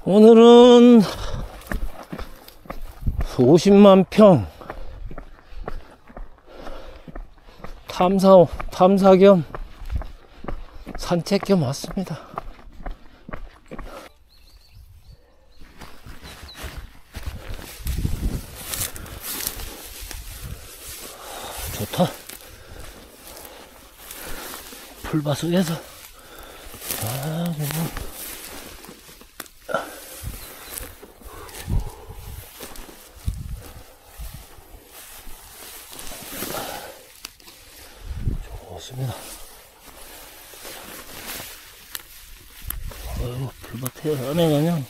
오늘은 50만 평 탐사 겸 산책 겸 왔습니다. 좋다. 풀밭 속에서 좋습니다. 어휴, 풀밭에 안에 그냥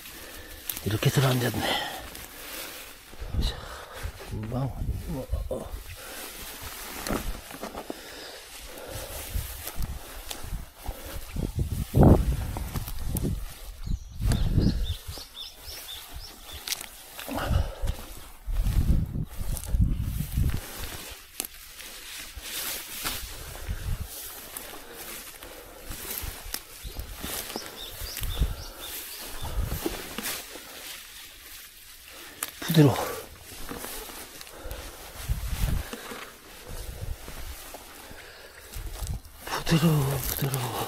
이렇게 들어앉았네. 자, 금방 부드러워. 부드러워.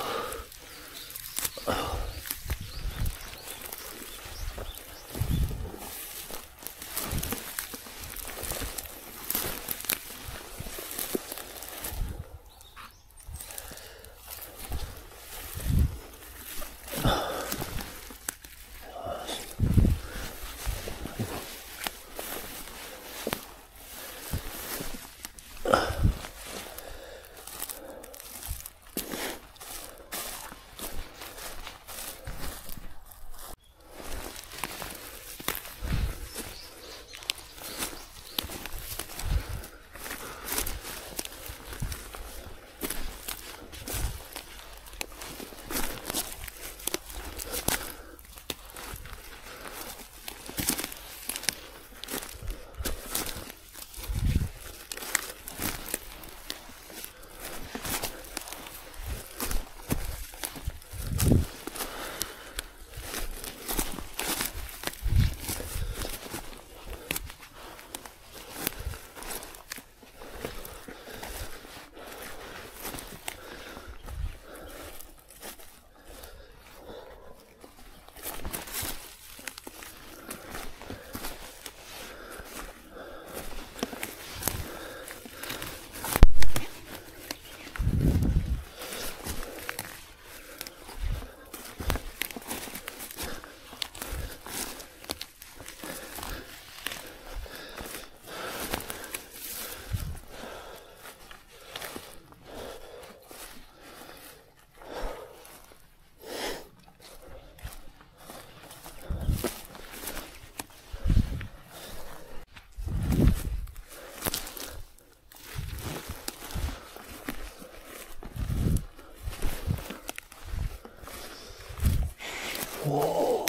오,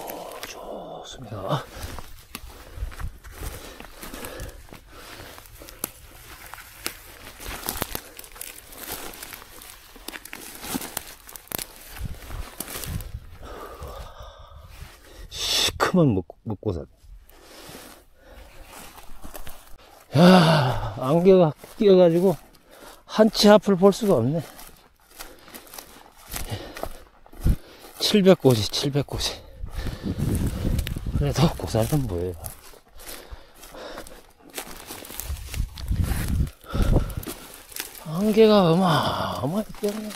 좋습니다. 시커먼 먹고사. 야, 안개가 끼어가지고 한치 앞을 볼 수가 없네. 700고지 700고지. 그래도 고사는 뭐예요. 안개가 어마어마하게 끼었네.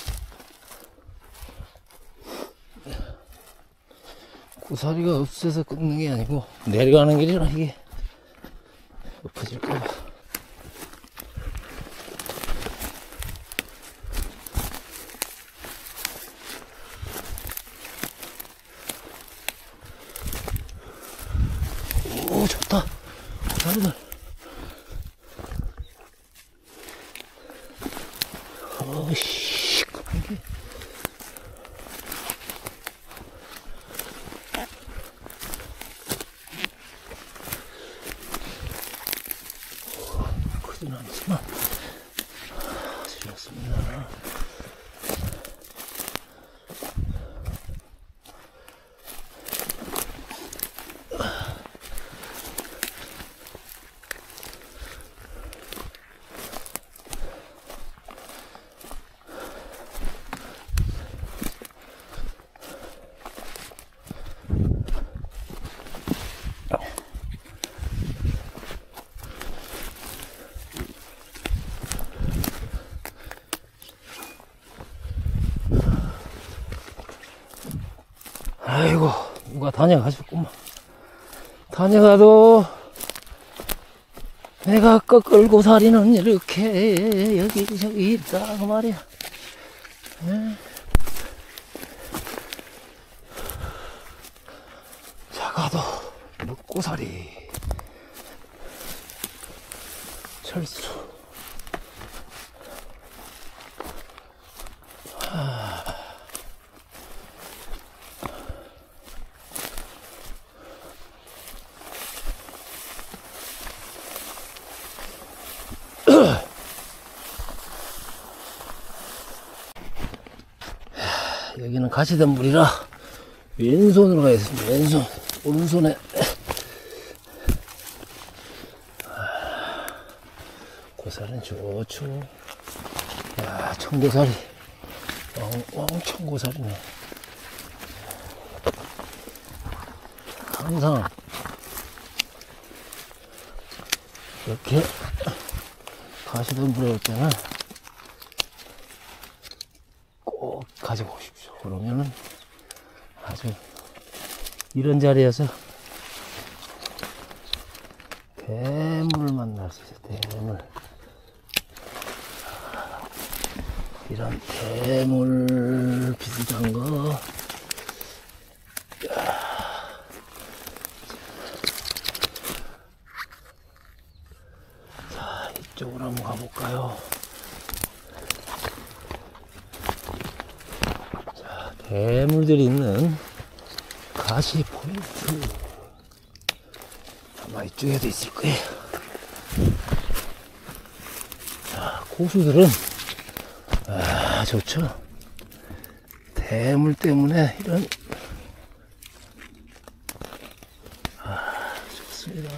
고사리가 없어서 끊는 게 아니고 내려가는 길이라 이게 엎어질까봐. 오, 좋다. 고사리들. 어이씨, 그런 게. 크진 않지만, 좋습니다. 아이고, 누가 다녀가셨구만. 다녀가도 내가 꺾을 고사리는 이렇게 여기저기 있다 그 말이야. 네. 작아도 묵고사리 철수. 여기는 가시덤불이라 왼손으로 가겠습니다. 왼손, 오른손에 고사리는 좋죠. 야, 청고사리, 왕청고사리네. 항상 이렇게 가시덤불에 올 때는 꼭 가지고 오십시오. 그러면은 아주 이런 자리에서 대물을 만날 수 있어요. 대물. 이런 대물 비슷한 거. 자, 이쪽으로 한번 가볼까요? 자, 대물들이 있는 가시 포인트. 아마 이쪽에도 있을 거예요. 자, 고수들은 좋죠. 대물 때문에 이런 좋습니다.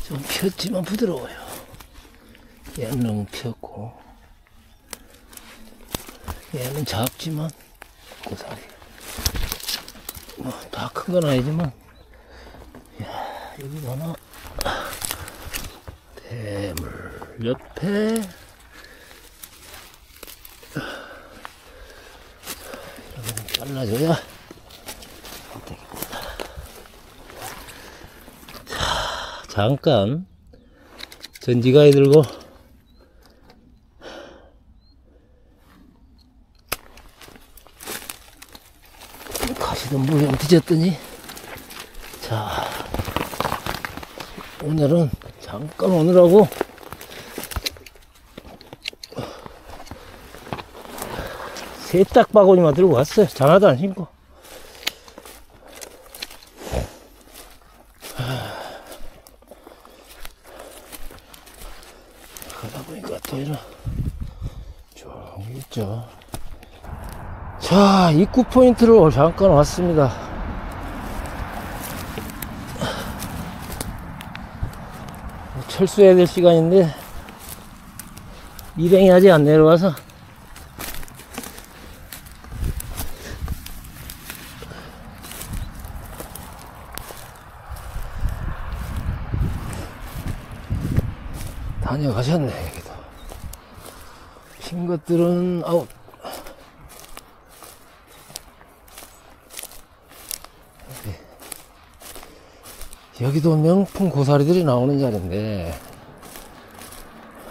좀 폈지만 부드러워요. 얘는 너무 폈고 얘는 작지만 고사리 뭐 다 큰 건 아니지만 야, 여기 하나 대물 옆에 이렇게 잘라줘야 되겠구나. 자, 잠깐 전지가위 들고 가시덤불 좀 뒤졌더니, 자, 오늘은 잠깐 오느라고 세탁 바구니만 들고 왔어요. 장화도 안 신고. 그러다 보니까 또 이런 조용히 있죠. 자, 입구 포인트로 잠깐 왔습니다. 철수해야 될 시간인데 일행이 아직 안 내려와서 다녀가셨네. 여기도 핀 것들은 아웃. 여기도 명품 고사리들이 나오는 자리인데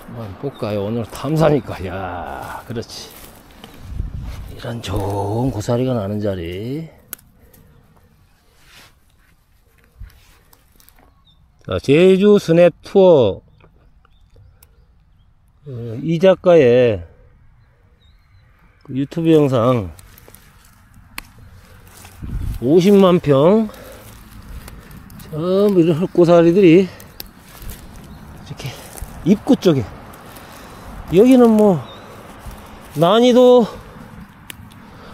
한번 볼까요? 오늘 탐사니까. 야, 그렇지. 이런 좋은 고사리가 나는 자리. 자, 제주 스냅 투어 이 작가의 유튜브 영상 50만 평 전부 이런 흙고사리들이 이렇게 입구 쪽에, 여기는 뭐 난이도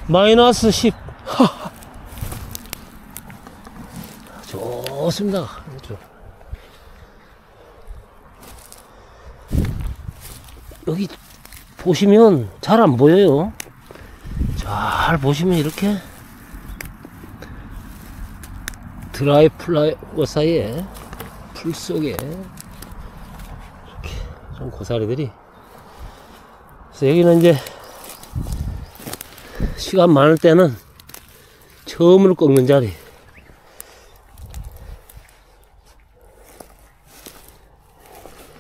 마이너스 10 좋습니다. 여기 보시면 잘 안 보여요. 잘 보시면 이렇게 드라이 플라워 사이에 풀 속에 이렇게 좀 고사리들이. 그래서 여기는 이제 시간 많을 때는 처음으로 꺾는 자리.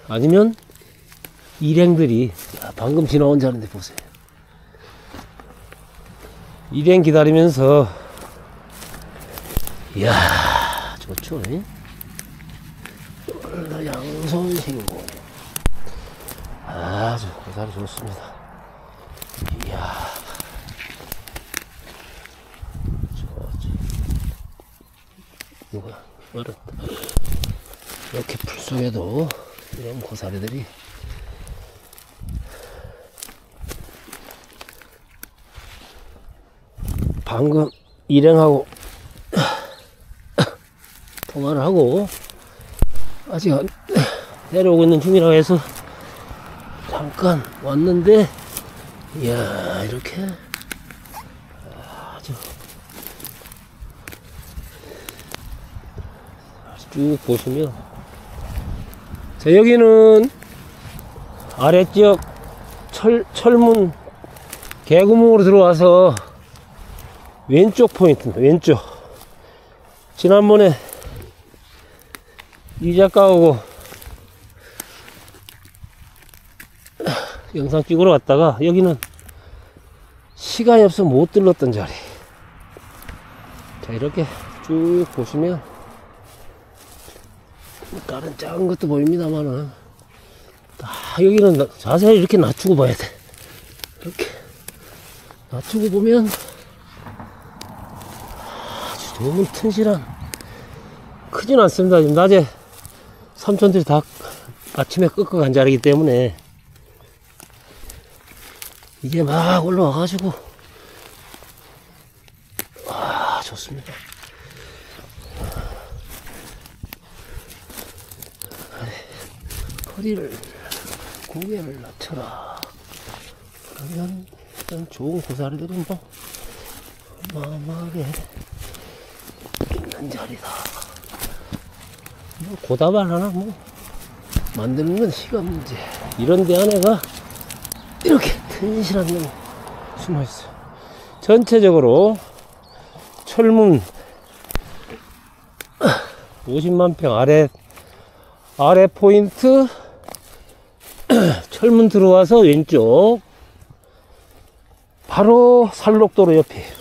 아니면 일행들이 방금 지나온 자리인데 보세요. 일행 기다리면서 이야 좋죠. 양손 신고 아주 고사리 좋습니다. 이야 좋지. 누가 어렵다. 이렇게 풀 속에도 이런 고사리들이 방금 일행하고 통화를 하고 아직 내려오고 있는 중이라고 해서 잠깐 왔는데 이야 이렇게 아주 쭉 보시면 자 여기는 아래쪽 철문 개구멍으로 들어와서 왼쪽 포인트입니다. 왼쪽. 지난번에 이 작가하고 영상 찍으러 갔다가 여기는 시간이 없어 못 들렀던 자리. 자 이렇게 쭉 보시면 다른 작은 것도 보입니다만은 여기는 자세히 이렇게 낮추고 봐야 돼. 이렇게 낮추고 보면 너무 튼실한 크진 않습니다. 지금 낮에 삼촌들이 다 아침에 꺾어간 자리이기 때문에 이제 막 올라와 가지고 와 좋습니다. 허리를 고개를 낮춰라. 그러면 일단 좋은 고사리들은 뭐 어마어마하게 있는 자리다. 뭐 고다발 하나 뭐 만드는 건 시간 문제. 이런 데 안에가 이렇게 튼실한 놈이 숨어 있어요. 전체적으로 철문 50만 평 아래 포인트 철문 들어와서 왼쪽 바로 산록도로 옆이에요.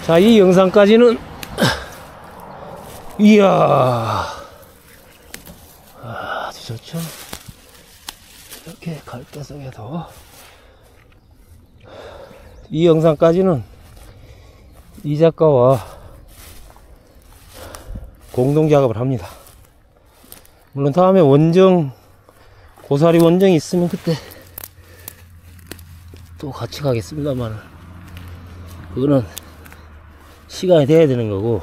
자, 이 영상까지는 이야 아주 좋죠. 이렇게 갈대 속에도 이 영상까지는 이 작가와 공동 작업을 합니다. 물론 다음에 원정 고사리 원정이 있으면 그때 또 같이 가겠습니다만 그거는 시간이 돼야 되는 거고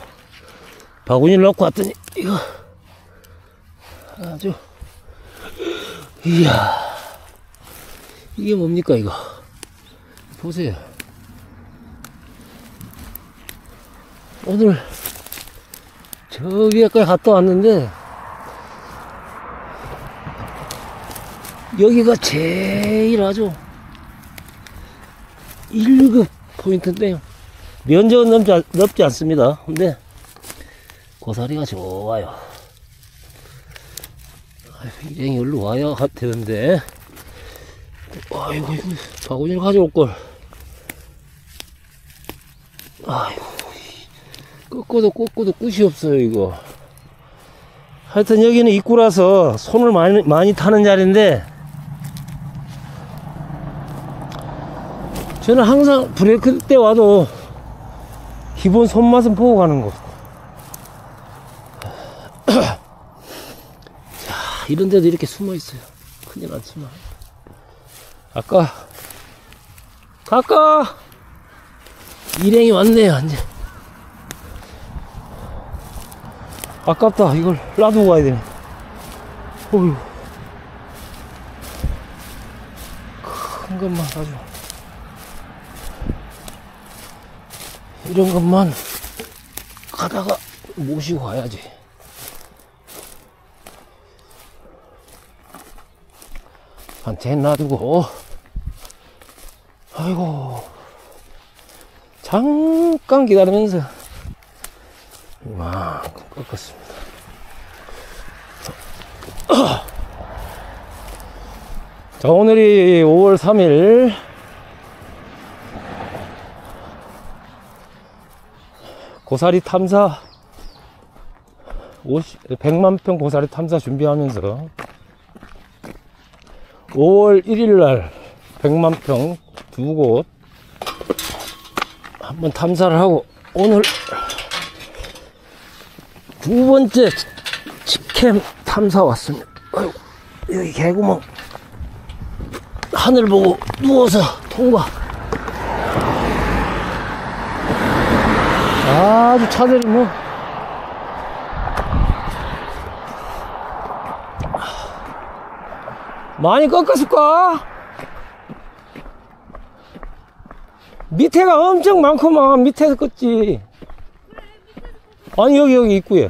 바구니를 넣고 왔더니 이거 아주 이야 이게 뭡니까 이거 보세요. 오늘 저 위에까지 갔다 왔는데 여기가 제일 아주 1급 포인트인데요. 면적은 넓지 않습니다. 근데 고사리가 좋아요. 일행이 여기로 와야 되는데 아이고 이거 바구니를 가져올걸. 아이고 꺾어도 끝이 없어요 이거. 하여튼 여기는 입구라서 손을 많이 타는 자리인데 저는 항상 브레이크 때 와도 기본 손맛은 보고 가는 것. 자, 이런 데도 이렇게 숨어 있어요. 크진 않지만. 아까 일행이 왔네요, 이제. 아깝다. 이걸 놔두고 가야 되네. 어휴. 큰 것만 아주. 이런 것만 가다가 모시고 가야지. 한채 놔두고, 아이고, 잠깐 기다리면서 이만큼 꺾었습니다. 자, 오늘이 5월 3일 고사리 탐사 100만평 고사리 탐사 준비하면서 5월 1일날 100만평 두 곳 한번 탐사를 하고, 오늘 두 번째 직캠 탐사 왔습니다. 아이고, 여기 개구멍 하늘 보고 누워서 통과. 아주 차들이 뭐 많이 꺾었을까? 밑에가 엄청 많구만. 밑에서 껐지. 아니, 여기 입구에.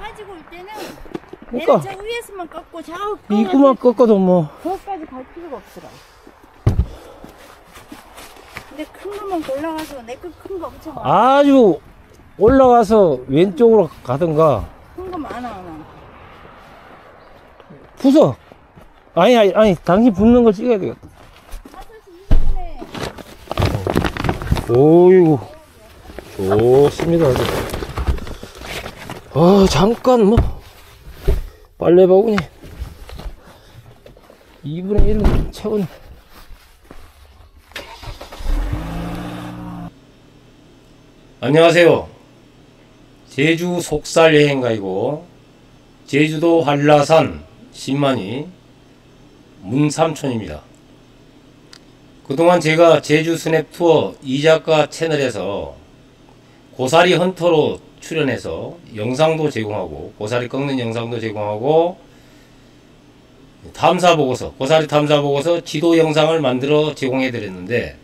가지고 올 때는 그러니까 저 위에서만 꺾고 저 입구만 꺾어도 뭐. 거기까지 갈 필요가 없더라. 근데 큰 거만 올라가서 내 거 큰 거 엄청 많아. 아주 올라가서 왼쪽으로 가든가. 큰 거 많아. 부서. 아니, 당신 붙는 걸 찍어야 되겠다. 5시 20분에. 오이고, 좋습니다. 잠깐 뭐 빨래 바구니 2분의 1은 채웠네. 안녕하세요. 제주 속살 여행가이고 제주도 한라산 신만이 문삼촌입니다. 그동안 제가 제주 스냅 투어 이작가 채널에서 고사리 헌터로 출연해서 영상도 제공하고, 고사리 꺾는 영상도 제공하고, 탐사보고서, 고사리 탐사보고서 지도 영상을 만들어 제공해 드렸는데,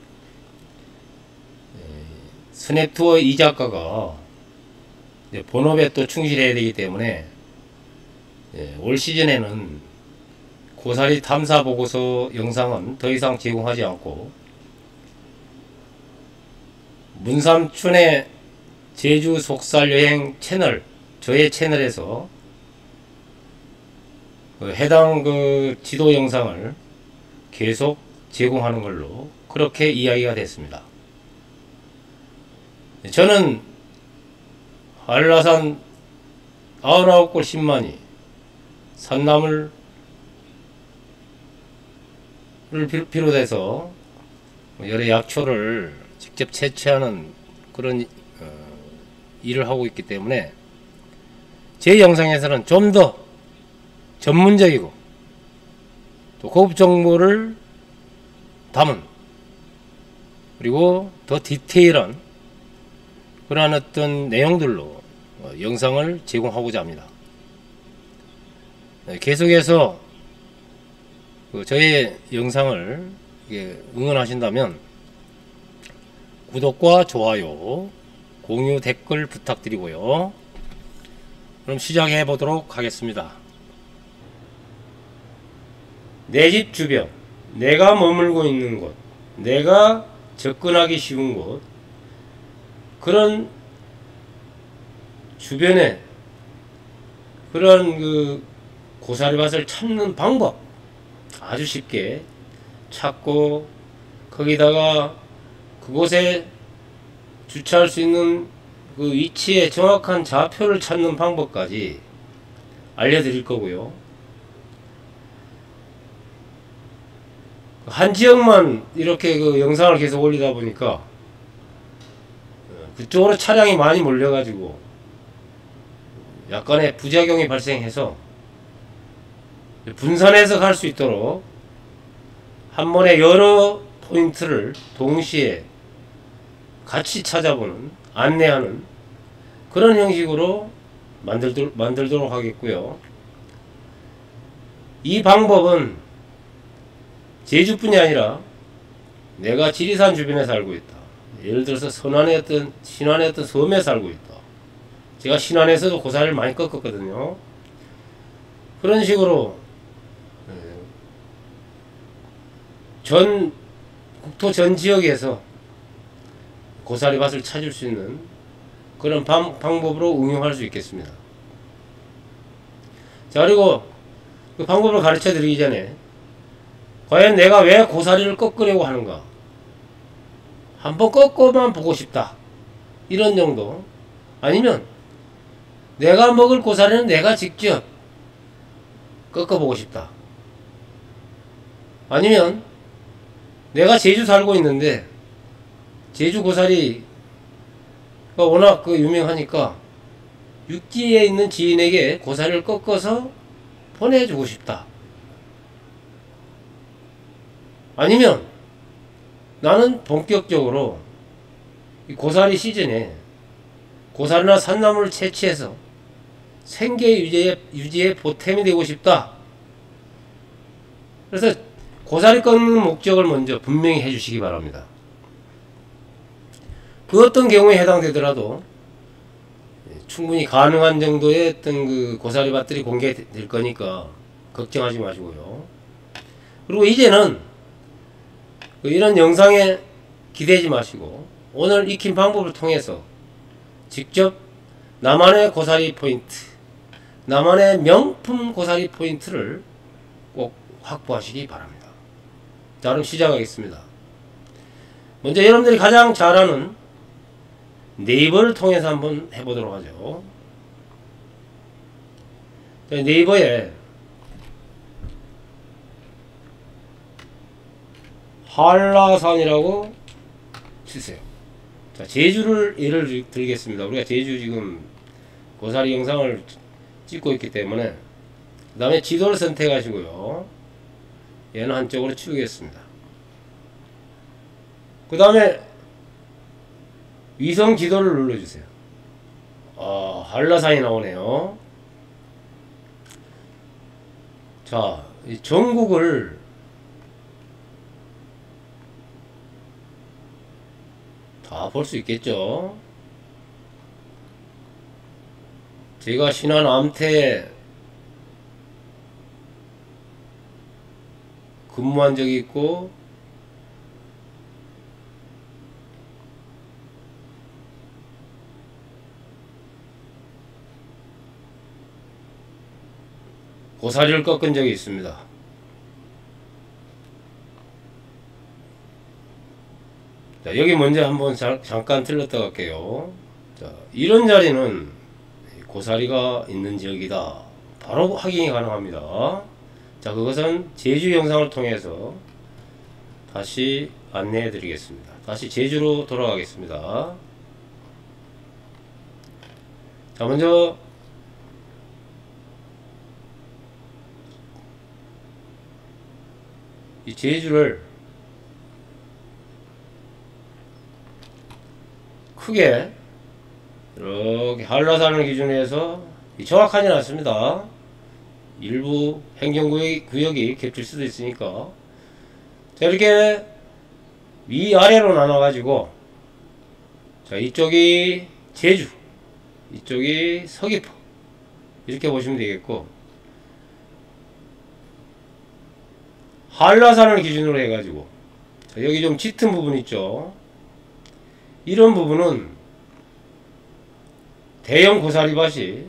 스냅 투어 이작가가 본업에 또 충실해야 되기 때문에 올 시즌에는 고사리 탐사 보고서 영상은 더 이상 제공하지 않고, 문삼촌의 제주 속살 여행 채널, 저의 채널에서 해당 지도 영상을 계속 제공하는 걸로 그렇게 이야기가 됐습니다. 저는 한라산 99골 신만이 산나물을 비롯해서 여러 약초를 직접 채취하는 그런 일을 하고 있기 때문에 제 영상에서는 좀 더 전문적이고 또 고급 정보를 담은, 그리고 더 디테일한 그러한 어떤 내용들로 영상을 제공하고자 합니다. 계속해서 저의 영상을 응원하신다면 구독과 좋아요, 공유, 댓글 부탁드리고요. 그럼 시작해 보도록 하겠습니다. 내 집 주변, 내가 머물고 있는 곳, 내가 접근하기 쉬운 곳, 그런 주변에 그런 고사리밭을 찾는 방법 아주 쉽게 찾고, 거기다가 그곳에 주차할 수 있는 그 위치의 정확한 좌표를 찾는 방법까지 알려드릴 거고요. 한 지역만 이렇게 영상을 계속 올리다 보니까 그쪽으로 차량이 많이 몰려가지고 약간의 부작용이 발생해서 분산해서 갈 수 있도록 한 번에 여러 포인트를 동시에 같이 찾아보는, 안내하는 그런 형식으로 만들도록 하겠고요. 이 방법은 제주뿐이 아니라 내가 지리산 주변에 살고 있다, 예를 들어서 신안의 어떤 섬에 살고 있다. 제가 신안에서도 고사리를 많이 꺾었거든요. 그런 식으로 국토 전 지역에서 고사리밭을 찾을 수 있는 그런 방법으로 응용할 수 있겠습니다. 자, 그리고 그 방법을 가르쳐 드리기 전에 과연 내가 왜 고사리를 꺾으려고 하는가, 한번 꺾어만 보고 싶다, 이런 정도. 아니면 내가 먹을 고사리는 내가 직접 꺾어보고 싶다. 아니면 내가 제주 살고 있는데 제주 고사리가 워낙 유명하니까 육지에 있는 지인에게 고사리를 꺾어서 보내주고 싶다. 아니면 나는 본격적으로 이 고사리 시즌에 고사리나 산나물을 채취해서 생계 유지에 보탬이 되고 싶다. 그래서 고사리 꺾는 목적을 먼저 분명히 해주시기 바랍니다. 그 어떤 경우에 해당되더라도 충분히 가능한 정도의 어떤 그 고사리밭들이 공개될 거니까 걱정하지 마시고요. 그리고 이제는 이런 영상에 기대지 마시고 오늘 익힌 방법을 통해서 직접 나만의 고사리 포인트, 나만의 명품 고사리 포인트를 꼭 확보하시기 바랍니다. 자, 그럼 시작하겠습니다. 먼저 여러분들이 가장 잘 아는 네이버를 통해서 한번 해보도록 하죠. 자, 네이버에 한라산이라고 치세요. 자, 제주를 예를 들겠습니다. 우리가 제주 지금 고사리 영상을 찍고 있기 때문에 그 다음에 지도를 선택하시고요. 얘는 한쪽으로 치우겠습니다. 그 다음에 위성 지도를 눌러주세요. 한라산이 나오네요. 자, 이 전국을 다 볼 수 있겠죠. 제가 신안 암태에 근무한 적이 있고 고사리를 꺾은 적이 있습니다. 자, 여기 먼저 한번 잠깐 들렀다 갈게요. 자, 이런 자리는 고사리가 있는 지역이다, 바로 확인이 가능합니다. 자, 그것은 제주 영상을 통해서 다시 안내해 드리겠습니다. 다시 제주로 돌아가겠습니다. 자, 먼저 이 제주를 크게 이렇게 한라산을 기준으로 해서 정확하지는 않습니다. 일부 행정구역이 겹칠 수도 있으니까. 자, 이렇게 위아래로 나눠 가지고, 자, 이쪽이 제주, 이쪽이 서귀포, 이렇게 보시면 되겠고, 한라산을 기준으로 해 가지고, 자, 여기 좀 짙은 부분 있죠. 이런 부분은 대형 고사리밭이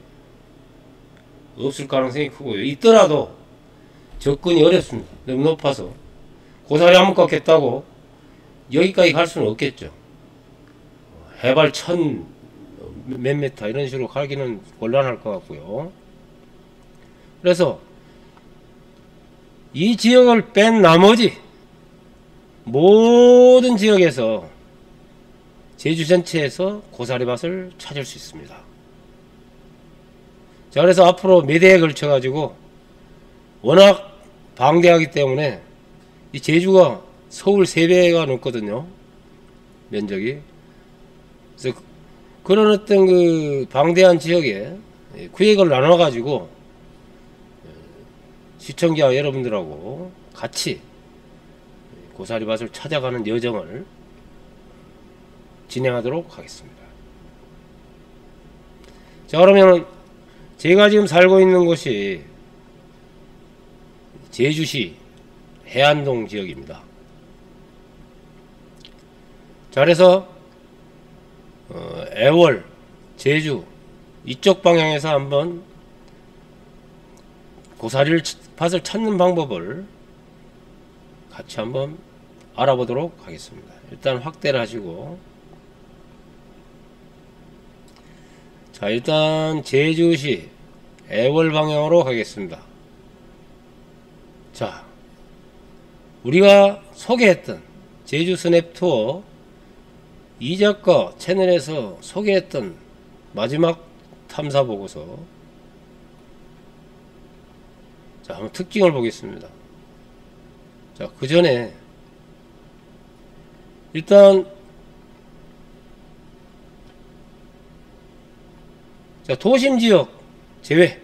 없을 가능성이 크고요. 있더라도 접근이 어렵습니다. 너무 높아서 고사리 한번 꺾겠다고 여기까지 갈 수는 없겠죠. 해발 1000 몇 메타 이런 식으로 가기는 곤란할 것 같고요. 그래서 이 지역을 뺀 나머지 모든 지역에서 제주 전체에서 고사리밭을 찾을 수 있습니다. 자, 그래서 앞으로 몇 해에 걸쳐 가지고 워낙 방대하기 때문에 이 제주가 서울 3배가 넘거든요, 면적이. 그래서 그런 어떤 그 방대한 지역에 구역을 나눠 가지고 시청자 여러분들하고 같이 고사리밭을 찾아가는 여정을 진행하도록 하겠습니다. 자, 그러면은 제가 지금 살고 있는 곳이 제주시 해안동 지역입니다. 자, 그래서 애월, 제주 이쪽 방향에서 한번 고사리를 밭을 찾는 방법을 같이 한번 알아보도록 하겠습니다. 일단 확대를 하시고, 자, 일단 제주시 애월 방향으로 가겠습니다. 자, 우리가 소개했던 제주 스냅 투어 이 작가 채널에서 소개했던 마지막 탐사 보고서, 자, 한번 특징을 보겠습니다. 자, 그 전에 일단 자, 도심지역 제외,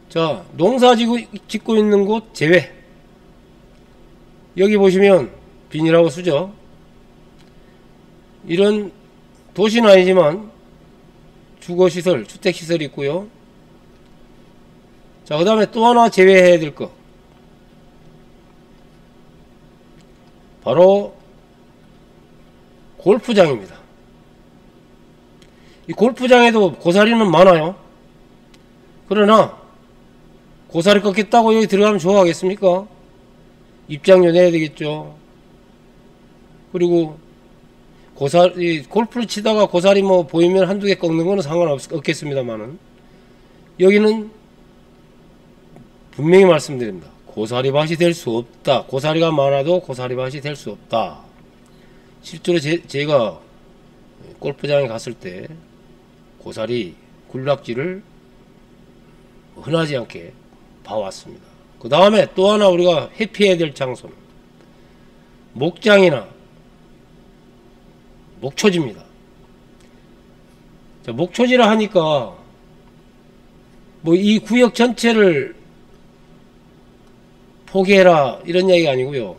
자, 농사 짓고 있는 곳 제외. 여기 보시면 비닐하우스죠. 이런 도시는 아니지만 주거시설, 주택시설이 있고요. 자, 그 다음에 또 하나 제외해야 될 거, 바로 골프장입니다. 이 골프장에도 고사리는 많아요. 그러나 고사리 꺾겠다고 여기 들어가면 좋아하겠습니까? 입장료 내야 되겠죠. 그리고 고사리, 골프를 치다가 고사리 뭐 보이면 한두 개 꺾는 거는 상관없겠습니다만은, 여기는 분명히 말씀드립니다. 고사리밭이 될 수 없다. 고사리가 많아도 고사리밭이 될 수 없다. 실제로 제가 골프장에 갔을 때 고사리 군락지를 흔하지 않게 봐왔습니다. 그 다음에 또 하나 우리가 회피해야 될 장소는 목장이나 목초지입니다. 자, 목초지라 하니까 뭐 이 구역 전체를 포기해라 이런 이야기가 아니고요.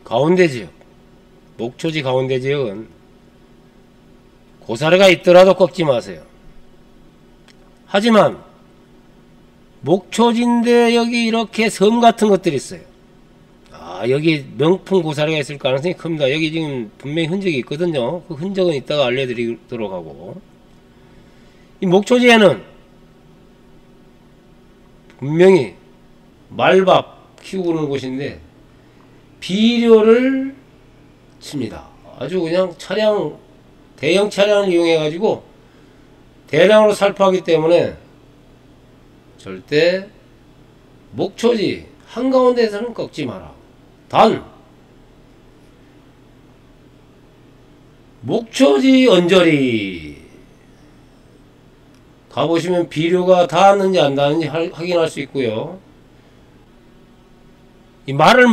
가운데 지역, 목초지 가운데 지역은 고사리가 있더라도 꺾지 마세요. 하지만 목초지인데 여기 이렇게 섬 같은 것들이 있어요. 아, 여기 명품 고사리가 있을 가능성이 큽니다. 여기 지금 분명히 흔적이 있거든요. 그 흔적은 이따가 알려드리도록 하고, 이 목초지에는 분명히 말밥 키우고 있는 곳인데 비료를 칩니다. 아주 그냥 차량, 대형 차량을 이용해 가지고 대량으로 살포하기 때문에 절대 목초지 한가운데에서는 꺾지 마라. 단 목초지 언저리 가보시면 비료가 닿았는지 안 닿았는지 확인할 수 있고요. 이 말을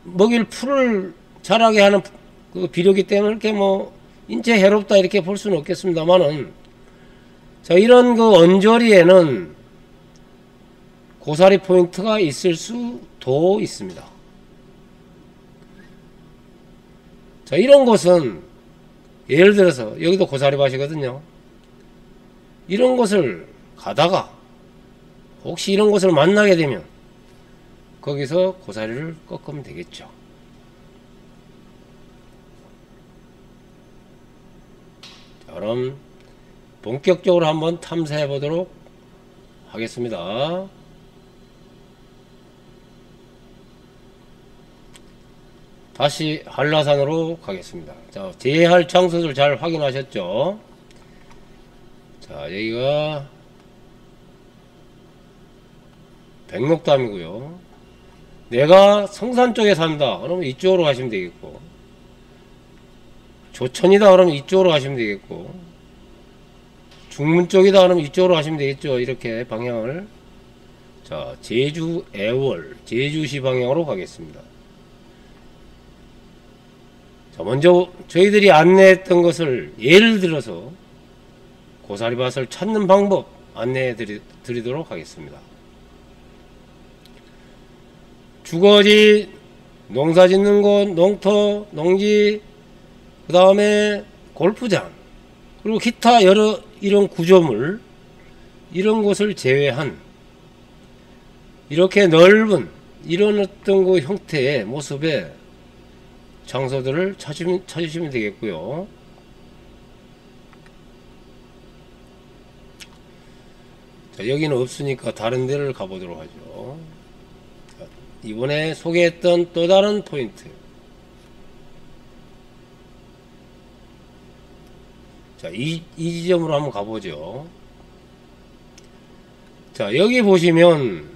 먹일 풀을 자라게 하는 그 비료기 때문에 이렇게 뭐 인체 해롭다 이렇게 볼 수는 없겠습니다만은, 자, 이런 그 언저리에는 고사리 포인트가 있을 수도 있습니다. 자, 이런 곳은 예를 들어서 여기도 고사리밭이거든요. 이런 곳을 가다가 혹시 이런 곳을 만나게 되면 거기서 고사리를 꺾으면 되겠죠. 자, 그럼 본격적으로 한번 탐사해 보도록 하겠습니다. 다시 한라산으로 가겠습니다. 자, 제할 장소들 잘 확인하셨죠? 자, 여기가 백록담이고요. 내가 성산 쪽에 산다 그러면 이쪽으로 가시면 되겠고, 조천이다 그러면 이쪽으로 가시면 되겠고, 중문 쪽이다 그러면 이쪽으로 가시면 되겠죠. 이렇게 방향을. 자, 제주 애월 제주시 방향으로 가겠습니다. 자, 먼저 저희들이 안내했던 것을 예를 들어서 고사리밭을 찾는 방법 안내해 드리도록 하겠습니다. 주거지 농사 짓는 곳, 농토, 농지, 그 다음에 골프장, 그리고 기타 여러 이런 구조물, 이런 곳을 제외한 이렇게 넓은 이런 어떤 그 형태의 모습의 장소들을 찾으시면 되겠고요. 자, 여기는 없으니까 다른 데를 가보도록 하죠. 자, 이번에 소개했던 또 다른 포인트. 자, 이 지점으로 한번 가보죠. 자, 여기 보시면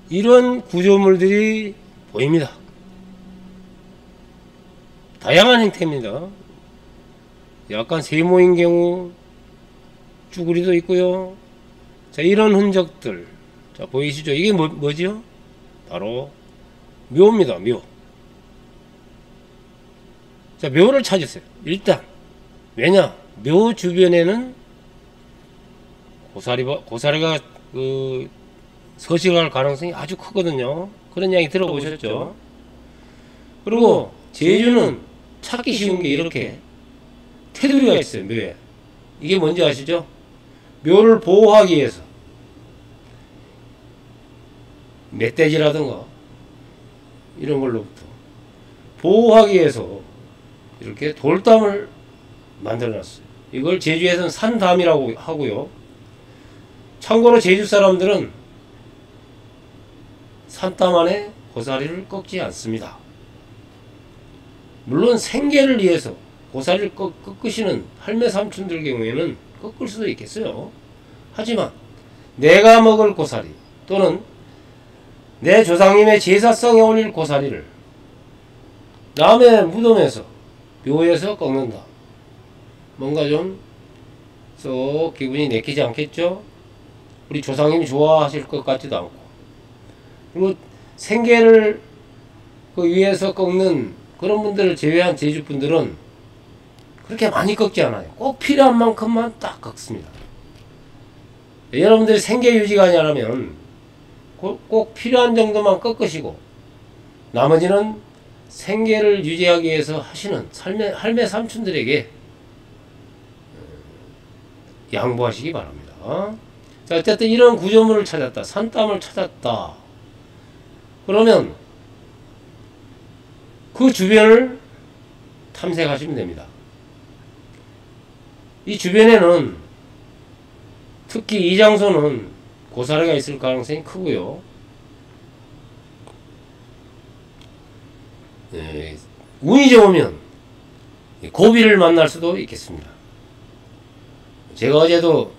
이런 구조물들이 보입니다. 다양한 형태입니다. 약간 세모인 경우 쭈구리도 있고요. 자, 이런 흔적들. 자, 보이시죠? 이게 뭐죠? 바로 묘입니다. 묘. 자, 묘를 찾으세요. 일단 왜냐? 묘 주변에는 고사리가 그 서식할 가능성이 아주 크거든요. 그런 이야기 들어보셨죠? 그리고 제주는 찾기 쉬운 게 이렇게 테두리가 있어요. 묘에. 이게 뭔지 아시죠? 묘를 보호하기 위해서 멧돼지라든가 이런 걸로부터 보호하기 위해서 이렇게 돌담을 만들어 놨어요. 이걸 제주에서는 산담이라고 하고요. 참고로 제주 사람들은 산담 안에 고사리를 꺾지 않습니다. 물론 생계를 위해서 고사리를 꺾으시는 할매 삼촌들 경우에는 꺾을 수도 있겠어요. 하지만 내가 먹을 고사리 또는 내 조상님의 제사성에 올릴 고사리를 남의 무덤에서 묘에서 꺾는다. 뭔가 좀 썩 기분이 내키지 않겠죠? 우리 조상님이 좋아하실 것 같지도 않고, 그리고 생계를 그 위에서 꺾는 그런 분들을 제외한 제주 분들은 그렇게 많이 꺾지 않아요. 꼭 필요한 만큼만 딱 꺾습니다. 여러분들이 생계 유지가 아니라면 꼭 필요한 정도만 꺾으시고 나머지는 생계를 유지하기 위해서 하시는 할매 삼촌들에게 양보하시기 바랍니다. 자, 어쨌든 이런 구조물을 찾았다. 산담을 찾았다. 그러면 그 주변을 탐색하시면 됩니다. 이 주변에는 특히 이 장소는 고사리가 있을 가능성이 크고요. 운이 좋으면 고비를 만날 수도 있겠습니다. 제가 어제도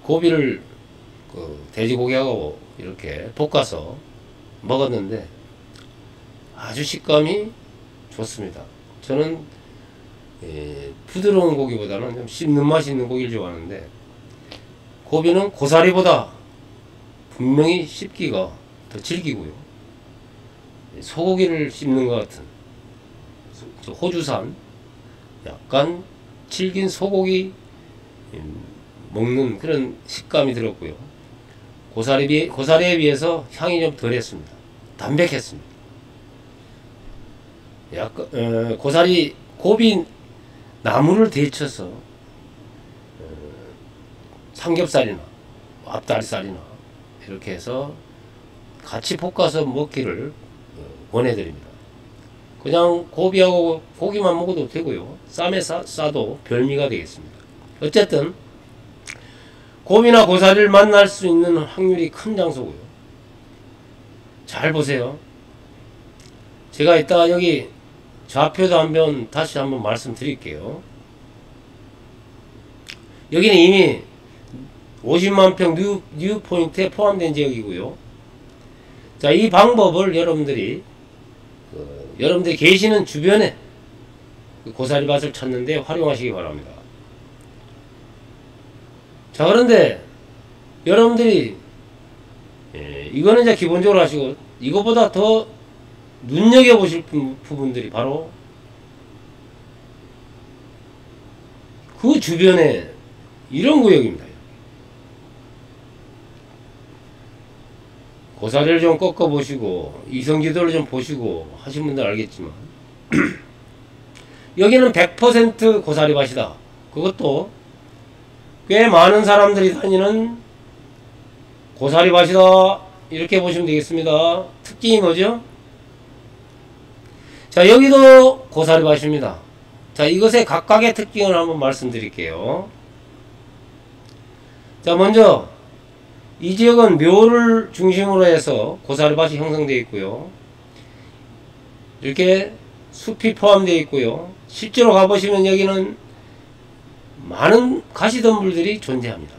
고비를 돼지고기하고 이렇게 볶아서 먹었는데 아주 식감이 좋습니다. 저는 부드러운 고기보다는 좀 씹는 맛이 있는 고기를 좋아하는데, 고비는 고사리보다 분명히 씹기가 더 질기고요. 소고기를 씹는 것 같은 호주산 약간 질긴 소고기 먹는 그런 식감이 들었고요. 고사리에 비해서 향이 좀 덜했습니다. 담백했습니다. 약간 고비 나무를 데쳐서 삼겹살이나 앞다리살이나 이렇게 해서 같이 볶아서 먹기를 권해드립니다. 그냥 고비하고 고기만 먹어도 되고요. 쌈에 싸도 별미가 되겠습니다. 어쨌든 고비나 고사리를 만날 수 있는 확률이 큰 장소고요. 잘 보세요. 제가 이따가 여기 좌표도 다시 한번 말씀드릴게요. 여기는 이미 50만 평 뉴 포인트에 포함된 지역이고요. 자, 이 방법을 여러분들이 계시는 주변에 고사리밭을 찾는데 활용하시기 바랍니다. 자, 그런데 여러분들이 이거는 이제 기본적으로 하시고, 이거보다 더 눈여겨보실 부분들이 바로 그 주변에 이런 구역입니다. 고사리를 좀 꺾어 보시고 이성지도를 좀 보시고 하신 분들 알겠지만 여기는 100% 고사리밭이다. 그것도 꽤 많은 사람들이 다니는 고사리밭이다. 이렇게 보시면 되겠습니다. 특징이 뭐죠? 자, 여기도 고사리밭입니다. 자, 이것의 각각의 특징을 한번 말씀드릴게요. 자, 먼저 이 지역은 묘를 중심으로 해서 고사리밭이 형성되어 있고요. 이렇게 숲이 포함되어 있고요. 실제로 가보시면 여기는 많은 가시덤불들이 존재합니다.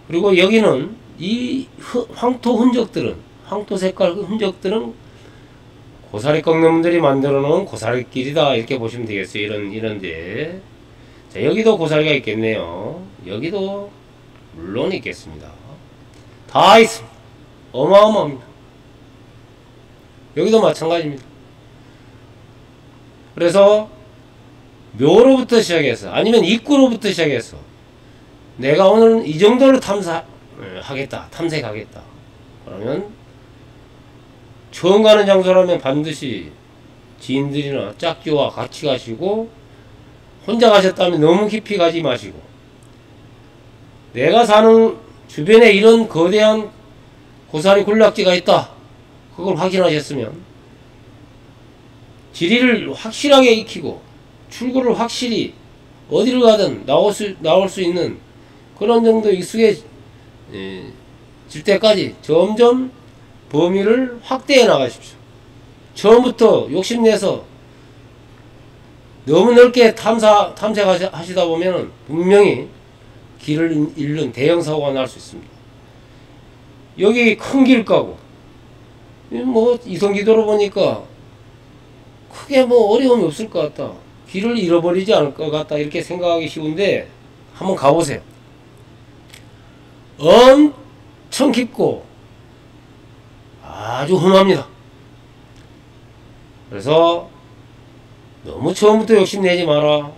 그리고 여기는 이 황토 흔적들은, 황토 색깔 흔적들은 고사리 꺾는 분들이 만들어 놓은 고사리길이다. 이렇게 보시면 되겠어요. 이런데. 자, 여기도 고사리가 있겠네요. 여기도 물론 있겠습니다. 다 있습니다. 어마어마합니다. 여기도 마찬가지입니다. 그래서 묘로부터 시작해서 아니면 입구로부터 시작해서 내가 오늘은 이 정도로 탐색하겠다. 그러면 처음 가는 장소라면 반드시 지인들이나 짝지와 같이 가시고, 혼자 가셨다면 너무 깊이 가지 마시고, 내가 사는 주변에 이런 거대한 고사리 군락지가 있다. 그걸 확인하셨으면 지리를 확실하게 익히고 출구를 확실히 어디를 가든 나올 수 있는 그런 정도 익숙해질 때까지 점점 범위를 확대해 나가십시오. 처음부터 욕심내서 너무 넓게 탐색하시다 보면 분명히 길을 잃는 대형 사고가 날 수 있습니다. 여기 큰 길 가고 뭐 이성지도로 보니까 크게 뭐 어려움이 없을 것 같다. 길을 잃어버리지 않을 것 같다. 이렇게 생각하기 쉬운데 한번 가보세요. 엄청 깊고 아주 험합니다. 그래서 너무 처음부터 욕심내지 마라.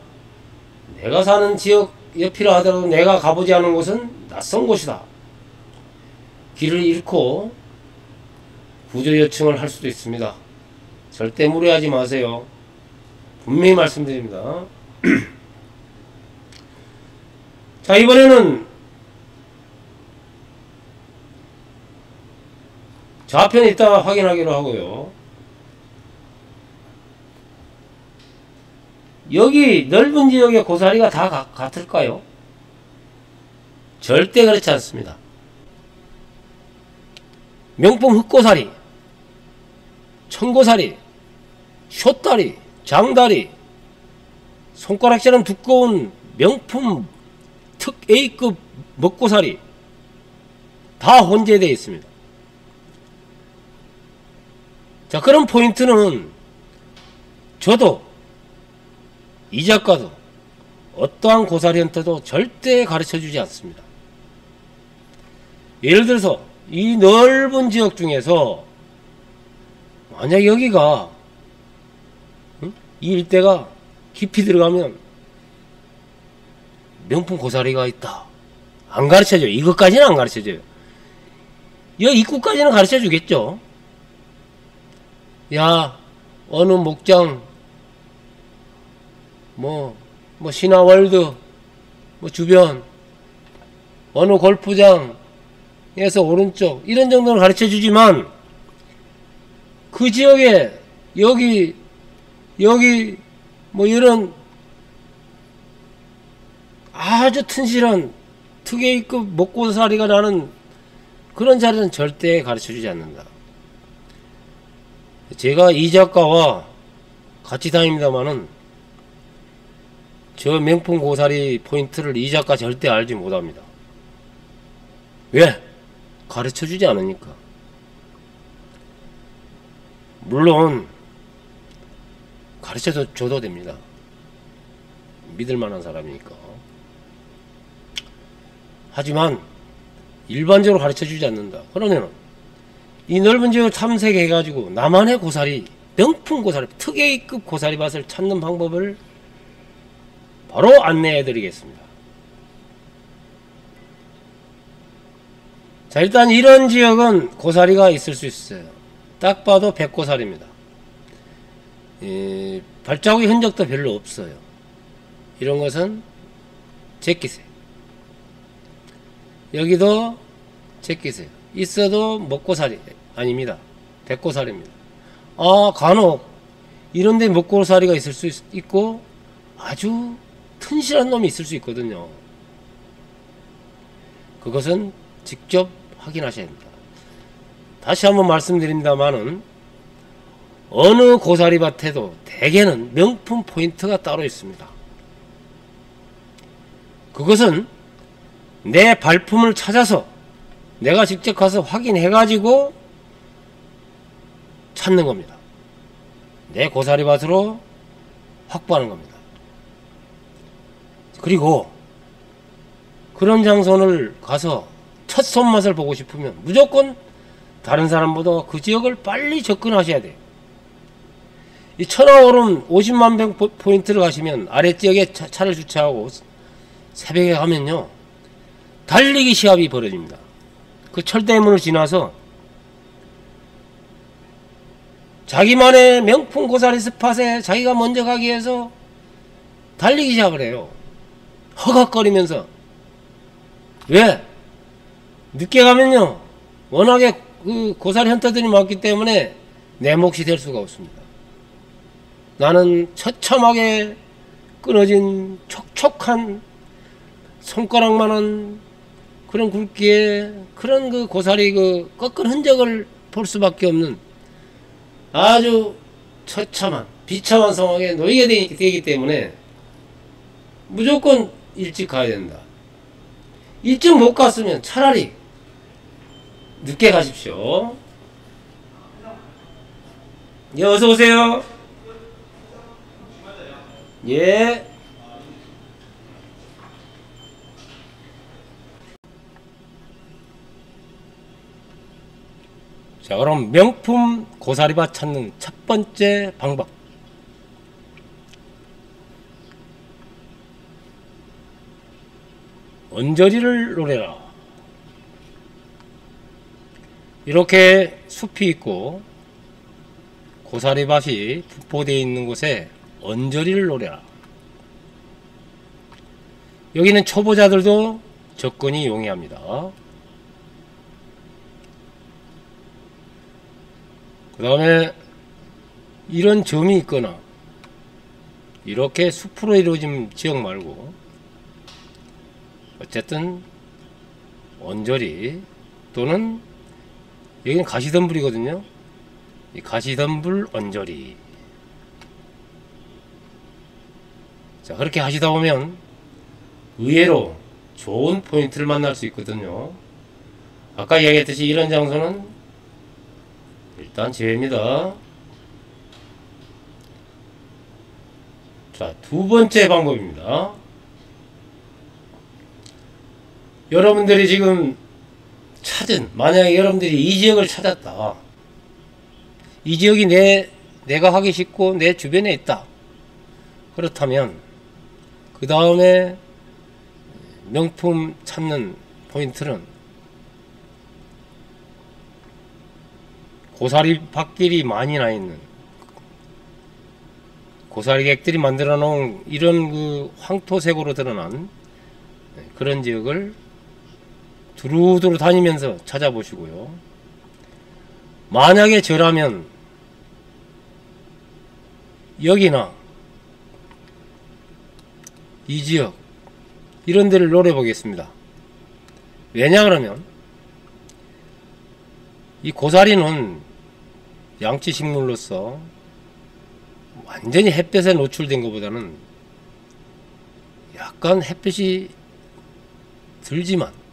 내가 사는 지역 옆이라 하더라도 내가 가보지 않은 곳은 낯선 곳이다. 길을 잃고 구조 요청을 할 수도 있습니다. 절대 무리하지 마세요. 분명히 말씀드립니다. 자, 이번에는 좌편에 이따가 확인하기로 하고요. 여기 넓은 지역의 고사리가 다 같을까요? 절대 그렇지 않습니다. 명품 흑고사리, 청고사리, 숏다리, 장다리, 손가락처럼 두꺼운 명품 특 A급 먹고사리 다 혼재되어 있습니다. 자, 그런 포인트는 저도 이 작가도 어떠한 고사리 헌터도 절대 가르쳐주지 않습니다. 예를 들어서 이 넓은 지역 중에서 만약 여기가 이 일대가 깊이 들어가면 명품 고사리가 있다. 안 가르쳐줘요. 이것까지는 안 가르쳐줘요. 이 입구까지는 가르쳐주겠죠. 야, 어느 목장 뭐 신화월드 주변 어느 골프장에서 오른쪽 이런 정도는 가르쳐주지만 그 지역에 여기 뭐 이런 아주 튼실한 특이급 먹고사리가 나는 그런 자리는 절대 가르쳐주지 않는다. 제가 이 작가와 같이 다닙니다마는 저 명품 고사리 포인트를 이 작가 절대 알지 못합니다. 왜? 가르쳐주지 않으니까. 물론 가르쳐줘도 됩니다. 믿을만한 사람이니까. 하지만 일반적으로 가르쳐주지 않는다. 그러면 이 넓은 지역을 탐색해가지고 나만의 고사리, 명품 고사리, 특이급 고사리밭을 찾는 방법을 바로 안내해 드리겠습니다. 자, 일단 이런 지역은 고사리가 있을 수 있어요. 딱 봐도 백고사리입니다. 발자국의 흔적도 별로 없어요. 이런 것은 제끼새. 여기도 제끼새. 있어도 먹고사리 아닙니다. 백고사리입니다. 간혹 이런데 먹고사리가 있을 수 있고 아주 튼실한 놈이 있을 수 있거든요. 그것은 직접 확인하셔야 합니다. 다시 한번 말씀드립니다만은 어느 고사리밭에도 대개는 명품 포인트가 따로 있습니다. 그것은 내 발품을 찾아서 내가 직접 가서 확인해 가지고 찾는 겁니다. 내 고사리밭으로 확보하는 겁니다. 그리고 그런 장소를 가서 첫 손맛을 보고 싶으면 무조건 다른 사람보다 그 지역을 빨리 접근하셔야 돼요. 이 천하오름 50만 평 포인트를 가시면 아랫지역에 차를 주차하고 새벽에 가면요 달리기 시합이 벌어집니다. 그 철대문을 지나서 자기만의 명품 고사리 스팟에 자기가 먼저 가기 위해서 달리기 시작을 해요. 허걱거리면서. 왜? 늦게 가면요 워낙에 그 고사리 헌터들이 많기 때문에 내 몫이 될 수가 없습니다. 나는 처참하게 끊어진 촉촉한 손가락만한 그런 굵기에 그런 그 고사리 그 꺾은 흔적을 볼 수밖에 없는 아주 처참한 비참한 상황에 놓이게 되기 때문에 무조건 일찍 가야 된다. 일찍 못 갔으면 차라리 늦게 가십시오. 예, 어서 오세요. 예. 자, 그럼 명품 고사리밭 찾는 첫 번째 방법. 언저리를 노려라. 이렇게 숲이 있고 고사리밭이 분포되어 있는 곳에 언저리를 노려라. 여기는 초보자들도 접근이 용이합니다. 그 다음에 이런 점이 있거나 이렇게 숲으로 이루어진 지역 말고 어쨌든 언저리 또는 여기는 가시덤불이거든요. 이 가시덤불 언저리. 자, 그렇게 하시다 보면 의외로 좋은 포인트를 만날 수 있거든요. 아까 이야기했듯이 이런 장소는 일단 제외입니다. 자, 두 번째 방법입니다. 여러분들이 지금 만약에 여러분들이 이 지역을 찾았다. 이 지역이 내가 하기 쉽고 내 주변에 있다. 그렇다면 그 다음에 명품 찾는 포인트는 고사리 밭길이 많이 나 있는 고사리객들이 만들어 놓은 이런 그 황토색으로 드러난 그런 지역을 두루두루 다니면서 찾아보시고요. 만약에 저라면 여기나 이 지역 이런 데를 노려보겠습니다. 왜냐 그러면 이 고사리는 양치식물로서 완전히 햇볕에 노출된 것보다는 약간 햇볕이 들지만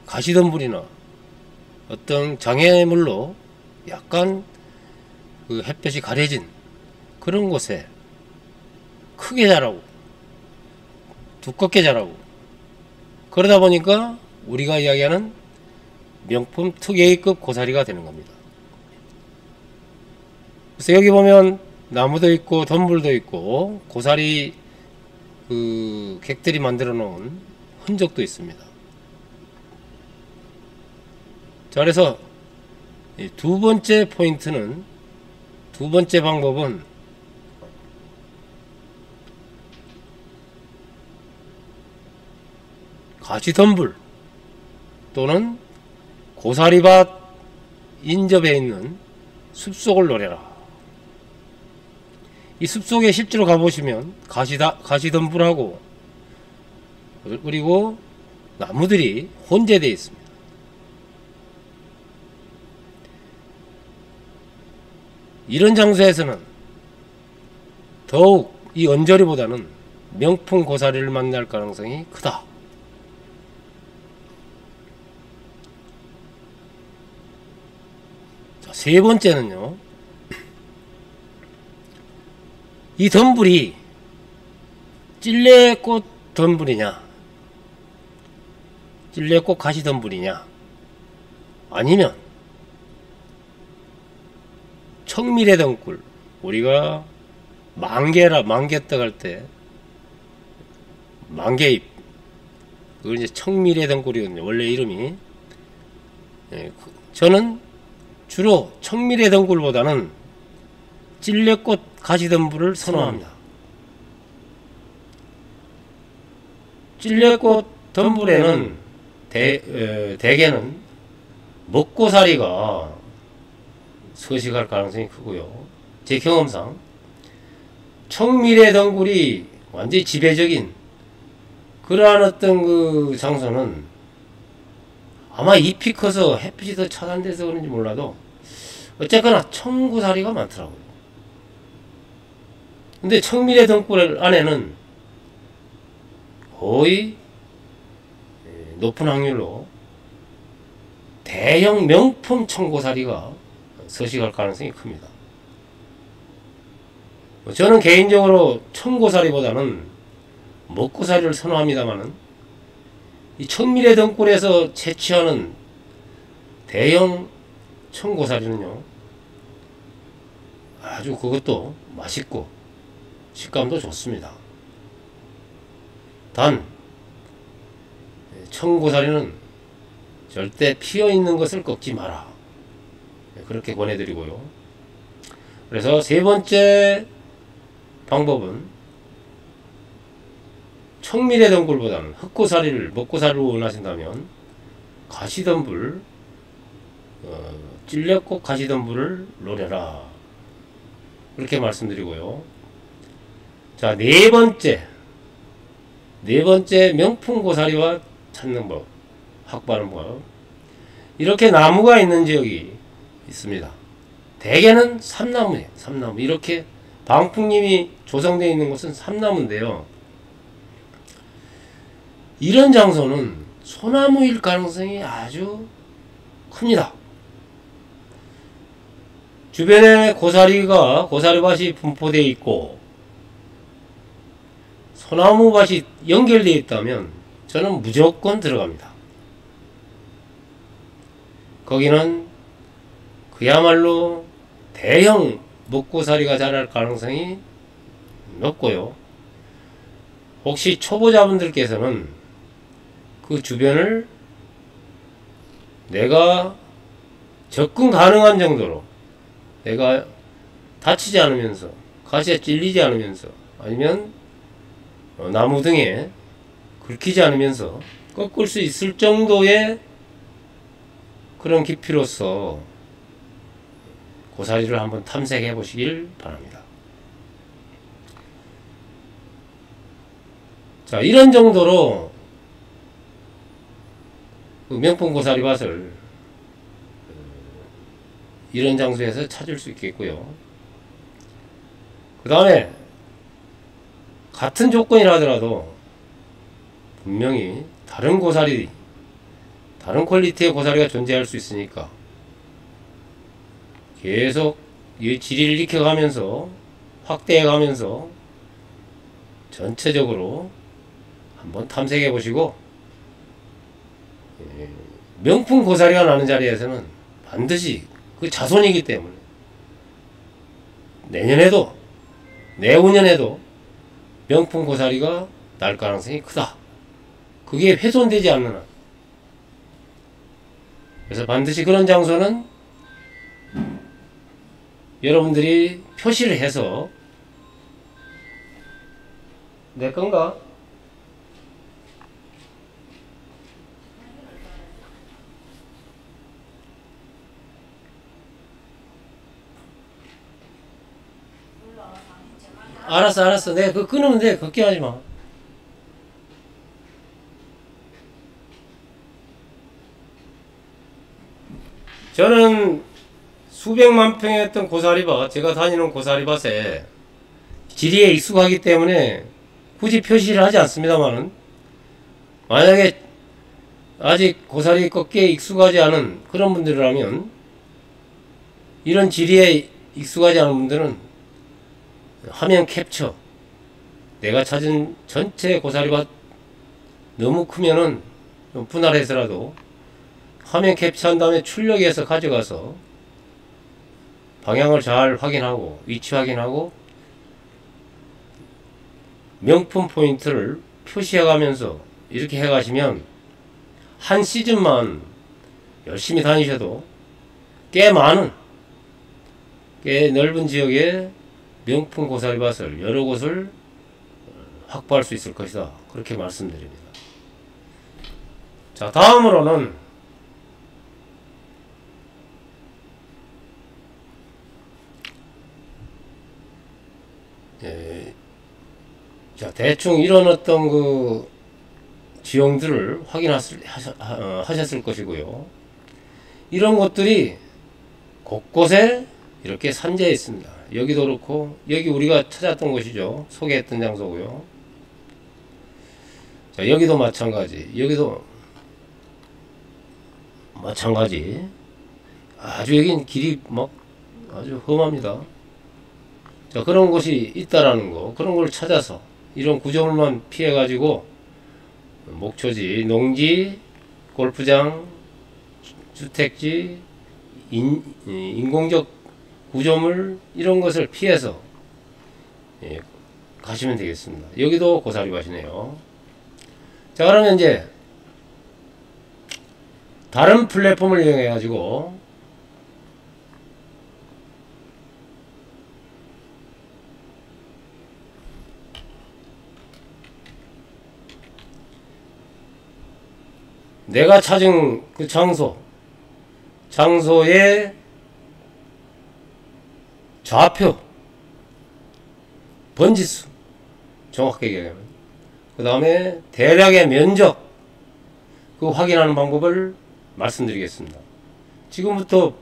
가시덤불이나 어떤 장애물로 약간 그 햇볕이 가려진 그런 곳에 크게 자라고 두껍게 자라고 그러다 보니까 우리가 이야기하는 명품 특A급 고사리가 되는 겁니다. 그래서 여기 보면 나무도 있고 덤불도 있고 고사리 그 객들이 만들어 놓은 흔적도 있습니다. 자, 그래서 이 두 번째 포인트는, 두 번째 방법은 가시덤불 또는 고사리밭 인접해 있는 숲속을 노려라. 이 숲속에 실제로 가보시면 가시덤불하고 그리고 나무들이 혼재되어 있습니다. 이런 장소에서는 더욱 이 언저리보다는 명품 고사리를 만날 가능성이 크다. 자, 세 번째는요, 이 덤불이 찔레꽃 덤불이냐, 찔레꽃 가시 덤불이냐, 아니면 청미래 덩굴, 우리가 만개떡 할 때 만개잎, 그걸 이제 청미래 덩굴이거든요, 원래 이름이. 저는 주로 청미래 덩굴보다는 찔레꽃 가시덤불을 선호합니다. 찔레꽃 덤불에는 대개는 먹고살이가 서식할 가능성이 크고요. 제 경험상 청미래 덩굴이 완전히 지배적인 그러한 어떤 그 장소는 아마 잎이 커서 햇빛이 더 차단돼서 그런지 몰라도 어쨌거나 청고사리가 많더라고요. 근데 청미래 덩굴 안에는 거의 높은 확률로 대형 명품 청고사리가 서식할 가능성이 큽니다. 저는 개인적으로 청고사리보다는 먹고사리를 선호합니다만은 이 청미래 덩굴에서 채취하는 대형 청고사리는요, 아주 그것도 맛있고 식감도 좋습니다. 단 청고사리는 절대 피어있는 것을 꺾지 마라, 그렇게 권해드리고요. 그래서 세 번째 방법은 청미래 덩굴보다는 흑고사리를, 먹고사리를 원하신다면 가시덤불, 찔레꽃 가시덤불을 노려라, 그렇게 말씀드리고요. 자, 네 번째 명품 고사리와 찾는 법, 확보하는 법. 이렇게 나무가 있는 지역이 있습니다. 대개는 삼나무예요. 삼나무. 이렇게 방풍림이 조성되어 있는 곳은 삼나무인데요, 이런 장소는 소나무일 가능성이 아주 큽니다. 주변에 고사리밭이 분포되어 있고 소나무밭이 연결되어 있다면 저는 무조건 들어갑니다. 거기는 그야말로 대형 먹고사리가 자랄 가능성이 높고요. 혹시 초보자분들께서는 그 주변을 내가 접근 가능한 정도로, 내가 다치지 않으면서, 가시에 찔리지 않으면서, 아니면 나무 등에 긁히지 않으면서 꺾을 수 있을 정도의 그런 깊이로서 고사리를 한번 탐색해 보시길 바랍니다. 자, 이런 정도로 그 명품 고사리밭을 이런 장소에서 찾을 수 있겠고요. 그 다음에 같은 조건이라 하더라도 분명히 다른 고사리, 다른 퀄리티의 고사리가 존재할 수 있으니까 계속 이 지리를 익혀가면서 확대해가면서 전체적으로 한번 탐색해 보시고, 명품 고사리가 나는 자리에서는 반드시 그 자손이기 때문에 내년에도, 내후년에도 명품 고사리가 날 가능성이 크다. 그게 훼손되지 않는 한. 그래서 반드시 그런 장소는 여러분들이 표시를 해서 내 건가? 알았어. 내가 그거 끊으면 돼. 걱정하지 마. 저는 수백만 평이었던 고사리밭, 제가 다니는 고사리밭에 지리에 익숙하기 때문에 굳이 표시를 하지 않습니다만은, 만약에 아직 고사리 꺾기에 익숙하지 않은 그런 분들이라면, 이런 지리에 익숙하지 않은 분들은 화면 캡처, 내가 찾은 전체 고사리밭 너무 크면은 좀 분할해서라도 화면 캡처한 다음에 출력해서 가져가서 방향을 잘 확인하고 위치 확인하고 명품 포인트를 표시해 가면서 이렇게 해 가시면 한 시즌만 열심히 다니셔도 꽤 넓은 지역에 명품 고사리밭을 여러 곳을 확보할 수 있을 것이다. 그렇게 말씀드립니다. 자, 다음으로는 자, 대충 이런 어떤 그 지형들을 하셨을 것이고요. 이런 곳들이 곳곳에 이렇게 산재해 있습니다. 여기도 그렇고, 여기 우리가 찾았던 곳이죠. 소개했던 장소고요. 자, 여기도 마찬가지. 여기도 마찬가지. 아주 여긴 길이 막 아주 험합니다. 자, 그런 곳이 있다라는 거, 그런 걸 찾아서 이런 구조물만 피해 가지고 목초지, 농지, 골프장, 주택지, 인공적 구조물 이런 것을 피해서 가시면 되겠습니다. 여기도 고사리밭이네요. 자, 그러면 이제 다른 플랫폼을 이용해 가지고 내가 찾은 그 장소의 좌표, 번지수, 정확하게 얘기하면, 그 다음에 대략의 면적, 그 확인하는 방법을 말씀드리겠습니다. 지금부터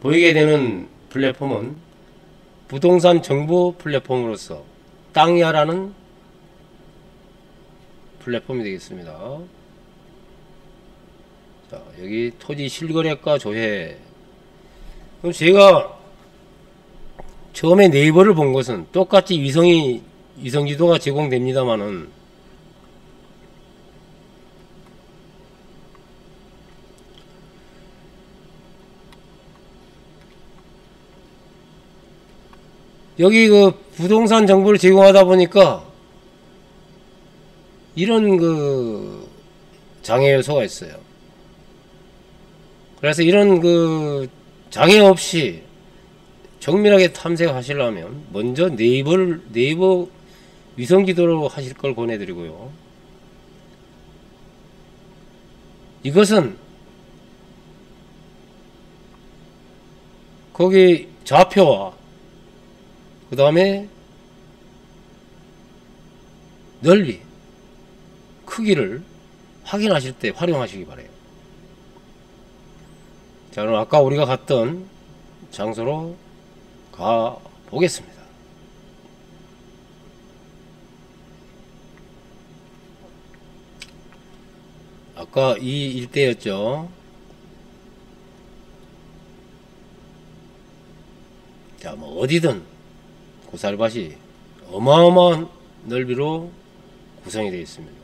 보이게 되는 플랫폼은 부동산 정보 플랫폼으로서 땅야라는 플랫폼이 되겠습니다. 자, 여기 토지 실거래가 조회. 그럼 제가 처음에 네이버를 본 것은 똑같이 위성지도가 제공됩니다만은 여기 그 부동산 정보를 제공하다 보니까 이런 그 장애 요소가 있어요. 그래서 이런 그 장애 없이 정밀하게 탐색하시려면 먼저 네이버 위성지도로 하실 걸 권해드리고요. 이것은 거기 좌표와 그 다음에 넓이, 크기를 확인하실 때 활용하시기 바래요. 자, 그럼 아까 우리가 갔던 장소로 가 보겠습니다. 아까 이 일대였죠. 자, 뭐 어디든 고사리밭이 어마어마한 넓이로 구성이 되어 있습니다.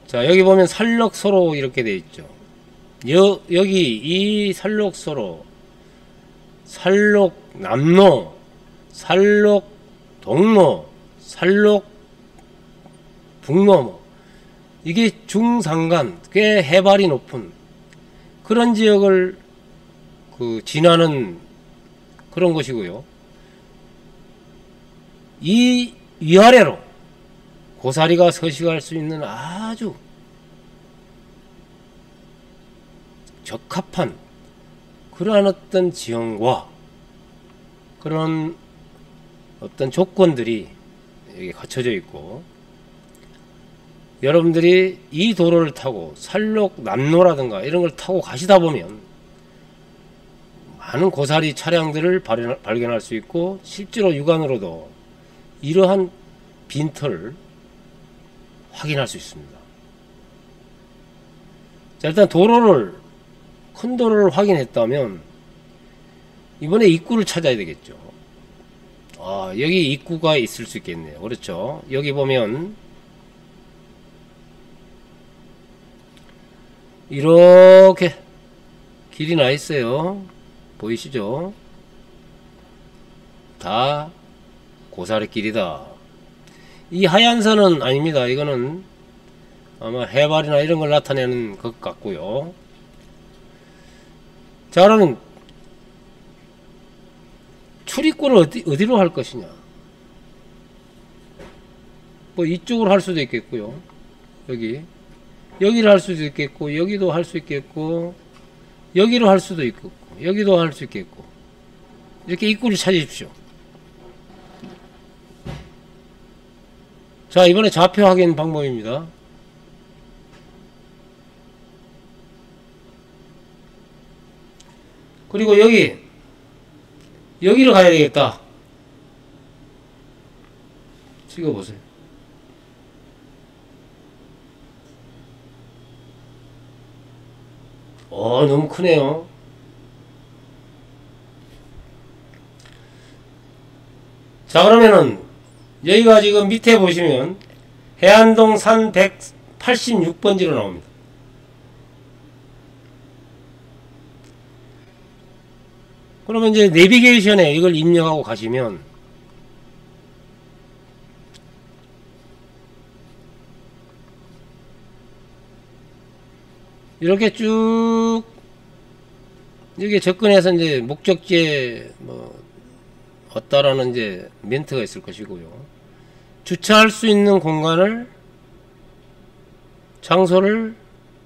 자, 여기 보면 산록소로 이렇게 되어 있죠. 여기 이 산록소로 산록남로, 산록동로, 산록북로, 이게 중산간 꽤 해발이 높은 그런 지역을 지나는 그런 것이고요. 이 위아래로 고사리가 서식할 수 있는 아주 적합한 그러한 어떤 지형과 그런 어떤 조건들이 여기 갖춰져 있고, 여러분들이 이 도로를 타고 산록 남로라든가 이런 걸 타고 가시다 보면 많은 고사리 차량들을 발견할 수 있고, 실제로 육안으로도 이러한 빈터를 확인할 수 있습니다. 자, 일단 큰 도로를 확인했다면 이번에 입구를 찾아야 되겠죠. 여기 입구가 있을 수 있겠네요. 그렇죠. 여기 보면 이렇게 길이 나 있어요. 보이시죠? 다 고사리 길이다. 이 하얀 선은 아닙니다. 이거는 아마 해발이나 이런 걸 나타내는 것 같고요. 자, 그러면 출입구를 어디로 할 것이냐? 뭐 이쪽으로 할 수도 있겠고요. 여기를 할 수도 있겠고, 여기도 할 수 있겠고, 여기로 할 수도 있겠고, 여기도 할 수 있겠고, 이렇게 입구를 찾으십시오. 자, 이번에 좌표 확인 방법입니다. 그리고 여기로 가야 되겠다. 찍어보세요. 너무 크네요. 자, 그러면은 여기가 지금 밑에 보시면 해안동 산 186번지로 나옵니다. 그러면 이제 내비게이션에 이걸 입력하고 가시면 이렇게 쭉 여기에 접근해서 이제 목적지에 왔다라는 이제 멘트가 있을 것이고요. 주차할 수 있는 공간을, 장소를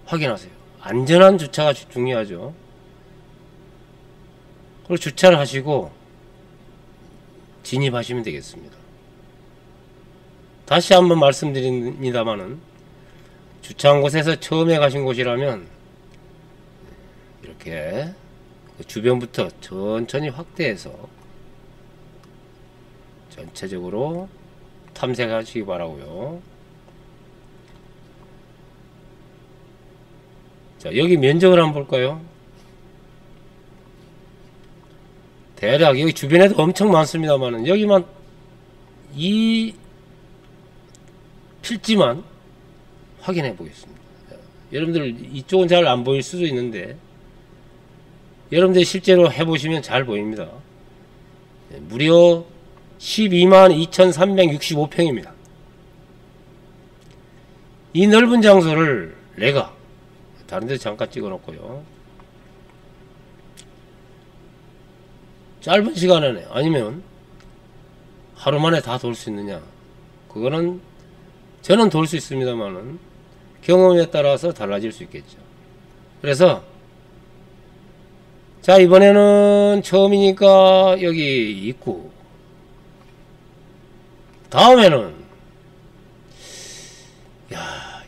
확인하세요. 안전한 주차가 중요하죠. 그리고 주차를 하시고 진입하시면 되겠습니다. 다시 한번 말씀드립니다만은, 주차한 곳에서 처음에 가신 곳이라면 이렇게 주변부터 천천히 확대해서 전체적으로 탐색하시기 바라고요. 자, 여기 면적을 한번 볼까요? 대략 여기 주변에도 엄청 많습니다만은 여기만 이 필지만 확인해 보겠습니다. 여러분들 이쪽은 잘 안 보일 수도 있는데 여러분들 실제로 해보시면 잘 보입니다. 무려 122,2365평입니다. 이 넓은 장소를 내가 다른 데 잠깐 찍어 놓고요. 짧은 시간 안에, 아니면 하루 만에 다 돌 수 있느냐, 그거는 저는 돌 수 있습니다만은 경험에 따라서 달라질 수 있겠죠. 그래서 자, 이번에는 처음이니까 여기 입구, 다음에는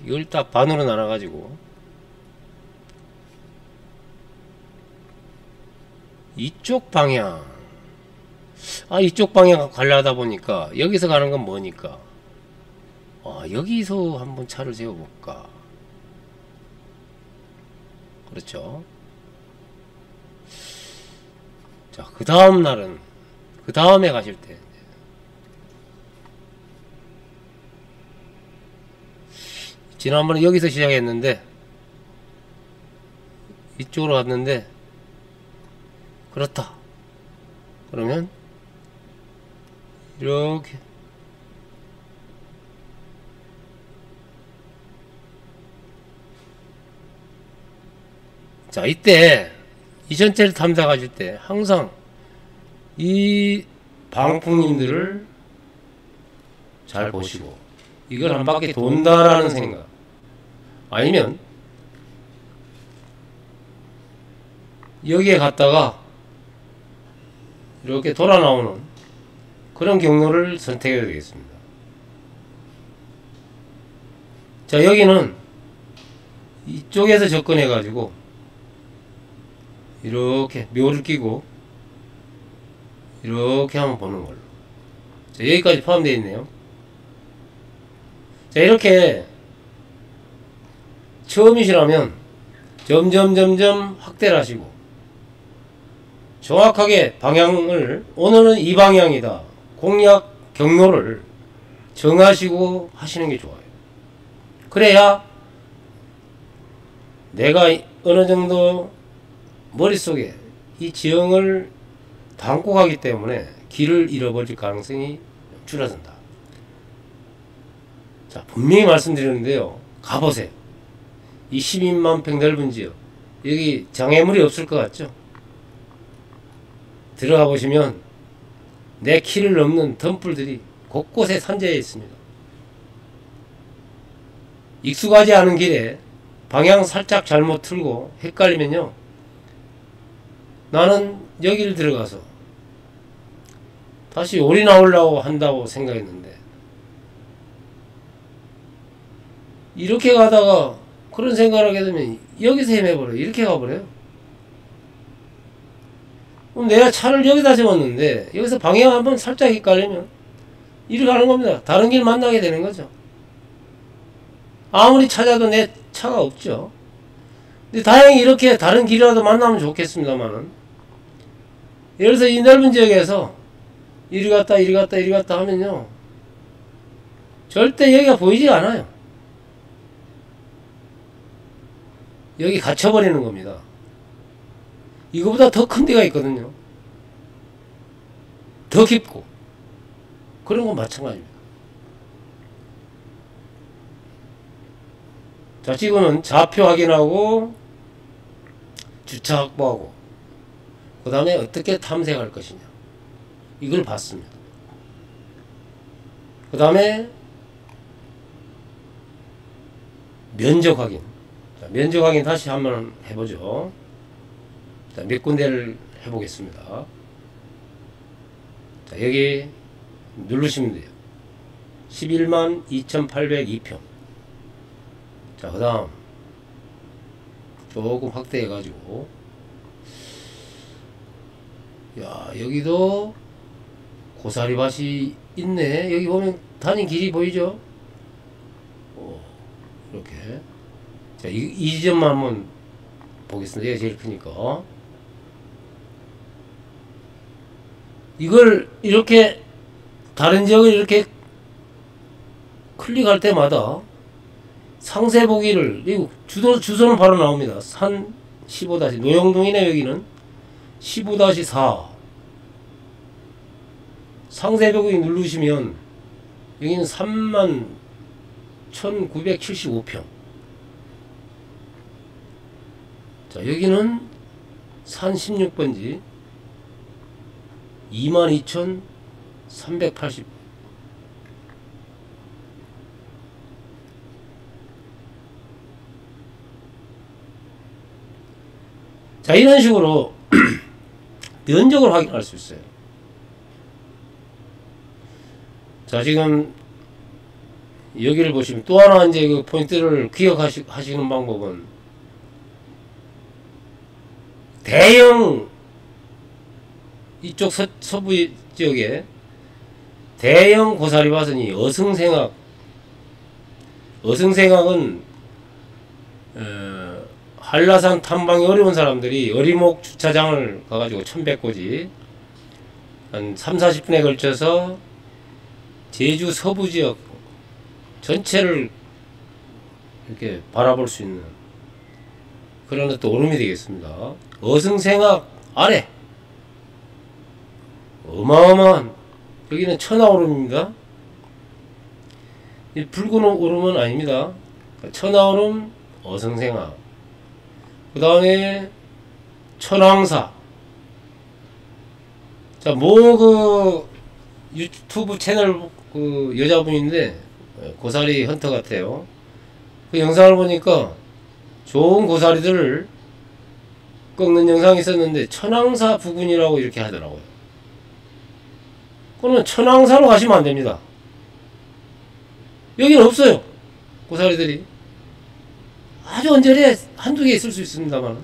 이걸 딱 반으로 나눠 가지고 이쪽 방향, 이쪽 방향 가려다 보니까 여기서 가는 건 뭐니까 여기서 한번 차를 세워볼까. 그렇죠. 자, 그 다음 날은, 그 다음에 가실 때 지난번에 여기서 시작했는데 이쪽으로 갔는데 그렇다. 그러면 이렇게 자, 이때 이 전체를 탐색하실 때 항상 이 방풍님들을 잘 보시고 이걸 한 바퀴 돈다라는 생각, 아니면 여기에 갔다가 이렇게 돌아 나오는 그런 경로를 선택해야 되겠습니다. 자, 여기는 이쪽에서 접근해 가지고 이렇게 묘를 끼고 이렇게 한번 보는 걸로. 자, 여기까지 포함되어 있네요. 자, 이렇게 처음이시라면 점점 확대를 하시고 정확하게 방향을, 오늘은 이 방향이다, 공략 경로를 정하시고 하시는 게 좋아요. 그래야 내가 어느 정도 머릿속에 이 지형을 담고 가기 때문에 길을 잃어버릴 가능성이 줄어든다. 자, 분명히 말씀드렸는데요. 가보세요. 이 12만 평 넓은 지역, 여기 장애물이 없을 것 같죠? 들어가 보시면 내 키를 넘는 덤불들이 곳곳에 산재해 있습니다. 익숙하지 않은 길에 방향 살짝 잘못 틀고 헷갈리면요, 나는 여기를 들어가서 다시 올이 나오려고 한다고 생각했는데 이렇게 가다가 그런 생각을 하게 되면 여기서 헤매버려. 이렇게 가버려요. 그럼 내가 차를 여기다 세웠는데 여기서 방향 한번 살짝 헷갈리면 이리 가는 겁니다. 다른 길 만나게 되는 거죠. 아무리 찾아도 내 차가 없죠. 근데 다행히 이렇게 다른 길이라도 만나면 좋겠습니다만은, 예를 들어서 이 넓은 지역에서 이리 갔다 이리 갔다 이리 갔다 하면요, 절대 여기가 보이지 않아요. 여기 갇혀버리는 겁니다. 이거보다 더 큰 데가 있거든요. 더 깊고. 그런 건 마찬가지입니다. 자, 지금은 좌표 확인하고 주차 확보하고 그 다음에 어떻게 탐색할 것이냐, 이걸 봤습니다. 그 다음에 면적 확인. 자, 면적 확인 다시 한번 해보죠. 자, 몇 군데를 해보겠습니다. 자, 여기 누르시면 돼요. 11만 2,802평. 자, 그 다음 조금 확대해 가지고, 야, 여기도 고사리밭이 있네. 여기 보면 다닌 길이 보이죠? 이렇게. 자, 이 지점만 한번 보겠습니다. 얘가 제일 크니까. 이걸 이렇게 다른 지역을 이렇게 클릭할 때마다 상세 보기를, 이거 주소는 바로 나옵니다. 산 15- 노영동이네. 여기는 15-4 상세 보기 누르시면 여기는 3만 1975평. 자, 여기는 산 16번지 22,380. 자, 이런 식으로 면적을 확인할 수 있어요. 자, 지금 여기를 보시면 또 하나 이제 그 포인트를 기억하시는 방법은, 대형, 이쪽 서부 지역에 대형 고사리밭은 어승생학은 한라산 탐방이 어려운 사람들이 어리목 주차장을 가가지고 1100고지 한 3-40분에 걸쳐서 제주 서부 지역 전체를 이렇게 바라볼 수 있는 그런 또 오름이 되겠습니다. 어승생학 아래 어마어마한, 여기는 천하오름입니다. 이 붉은 오름은 아닙니다. 천하오름, 어승생학. 그 다음에 천왕사. 자, 그 유튜브 채널 그 여자분인데 고사리 헌터 같아요. 그 영상을 보니까 좋은 고사리들을 꺾는 영상이 있었는데 천왕사 부근이라고 이렇게 하더라고요. 그러면 천왕사로 가시면 안 됩니다. 여기는 없어요. 고사리들이. 아주 언저리에 한두 개 있을 수 있습니다만,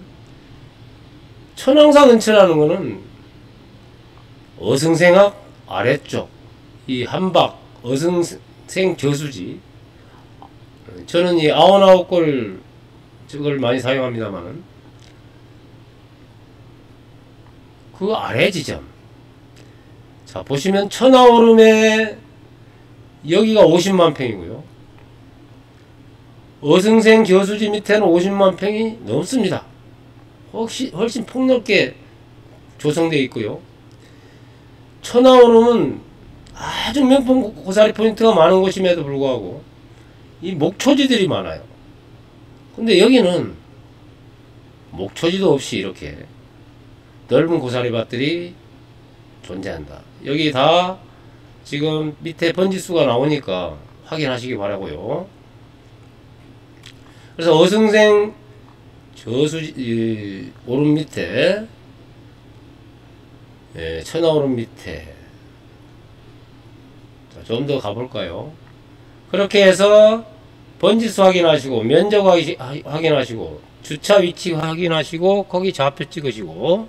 천왕사 근처라는 거는 어승생학 아래쪽, 이 한박 어승생 저수지. 저는 이 99골 저걸 많이 사용합니다만, 그 아래 지점. 자, 보시면 천하오름에 여기가 50만 평이고요. 어승생 저수지 밑에는 50만 평이 넘습니다. 훨씬 폭넓게 조성되어 있고요. 천하오름은 아주 명품 고사리 포인트가 많은 곳임에도 불구하고 이 목초지들이 많아요. 근데 여기는 목초지도 없이 이렇게 넓은 고사리밭들이 존재한다. 여기 다 지금 밑에 번지수가 나오니까 확인하시기 바라고요. 그래서 어승생 저수지 오름 밑에, 천하오름 밑에 좀 더 가볼까요? 그렇게 해서 번지수 확인하시고 면적 확인하시고 주차 위치 확인하시고 거기 좌표 찍으시고,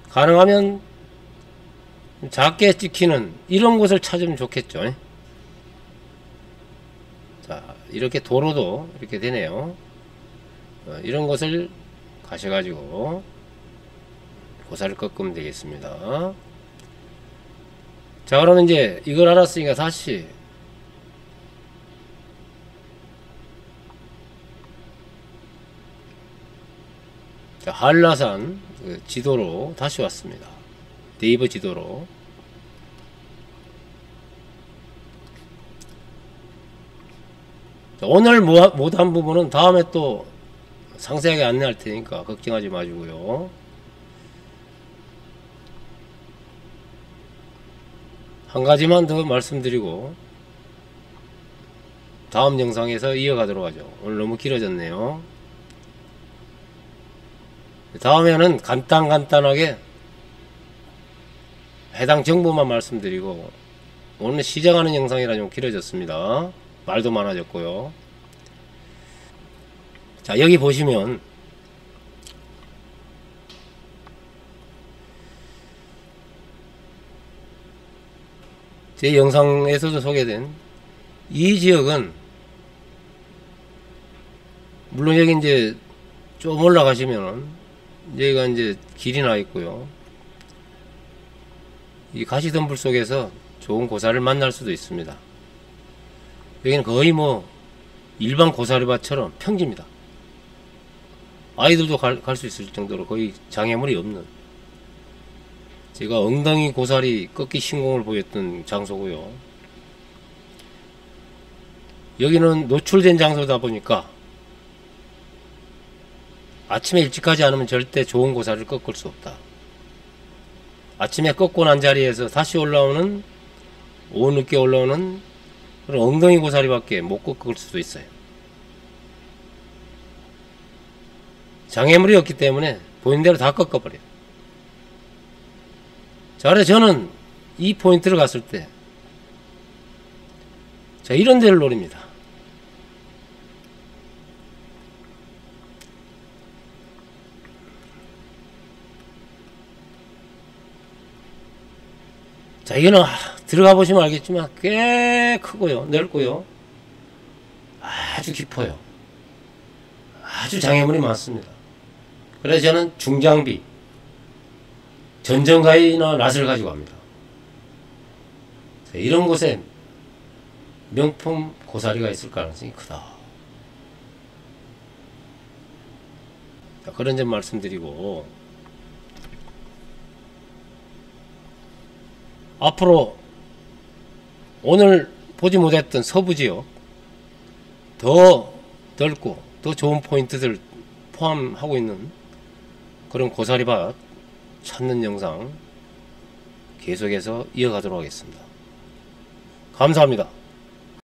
가능하면 작게 찍히는 이런 곳을 찾으면 좋겠죠. 자, 이렇게 도로도 이렇게 되네요. 이런 것을 가셔가지고 고사를 꺾으면 되겠습니다. 자, 그러면 이제 이걸 알았으니까 다시 자, 한라산 그 지도로 다시 왔습니다. 네이버 지도로. 자, 오늘 못한 부분은 다음에 또 상세하게 안내할 테니까 걱정하지 마시고요. 한 가지만 더 말씀드리고 다음 영상에서 이어가도록 하죠. 오늘 너무 길어졌네요. 다음에는 간단하게 해당 정보만 말씀드리고, 오늘 시작하는 영상이라 좀 길어졌습니다. 말도 많아졌고요. 자, 여기 보시면 제 영상에서도 소개된 이 지역은, 물론 여기 이제 좀 올라가시면은 여기가 이제 길이 나 있고요. 이 가시덤불 속에서 좋은 고사를 만날 수도 있습니다. 여기는 거의 뭐 일반 고사리밭처럼 평지입니다. 아이들도 갈 수 있을 정도로 거의 장애물이 없는, 제가 엉덩이 고사리 꺾기 신공을 보였던 장소고요. 여기는 노출된 장소다 보니까 아침에 일찍 가지 않으면 절대 좋은 고사리를 꺾을 수 없다. 아침에 꺾고 난 자리에서 다시 올라오는, 오후 늦게 올라오는 그런 엉덩이 고사리밖에 못 꺾을 수도 있어요. 장애물이 없기 때문에 보이는 대로 다 꺾어버려요. 자, 그래서 저는 이 포인트를 갔을 때, 자, 이런 데를 노립니다. 자, 이거는 들어가 보시면 알겠지만 꽤 크고요, 넓고요, 아주 깊어요. 아주 장애물이 많습니다. 그래서 저는 중장비 전정가위나 낫을 가지고 갑니다. 자, 이런 곳에 명품 고사리가 있을 가능성이 크다. 자, 그런 점 말씀드리고, 앞으로 오늘 보지 못했던 서부지역 더 넓고 더 좋은 포인트들 포함하고 있는 그런 고사리밭 찾는 영상 계속해서 이어가도록 하겠습니다. 감사합니다.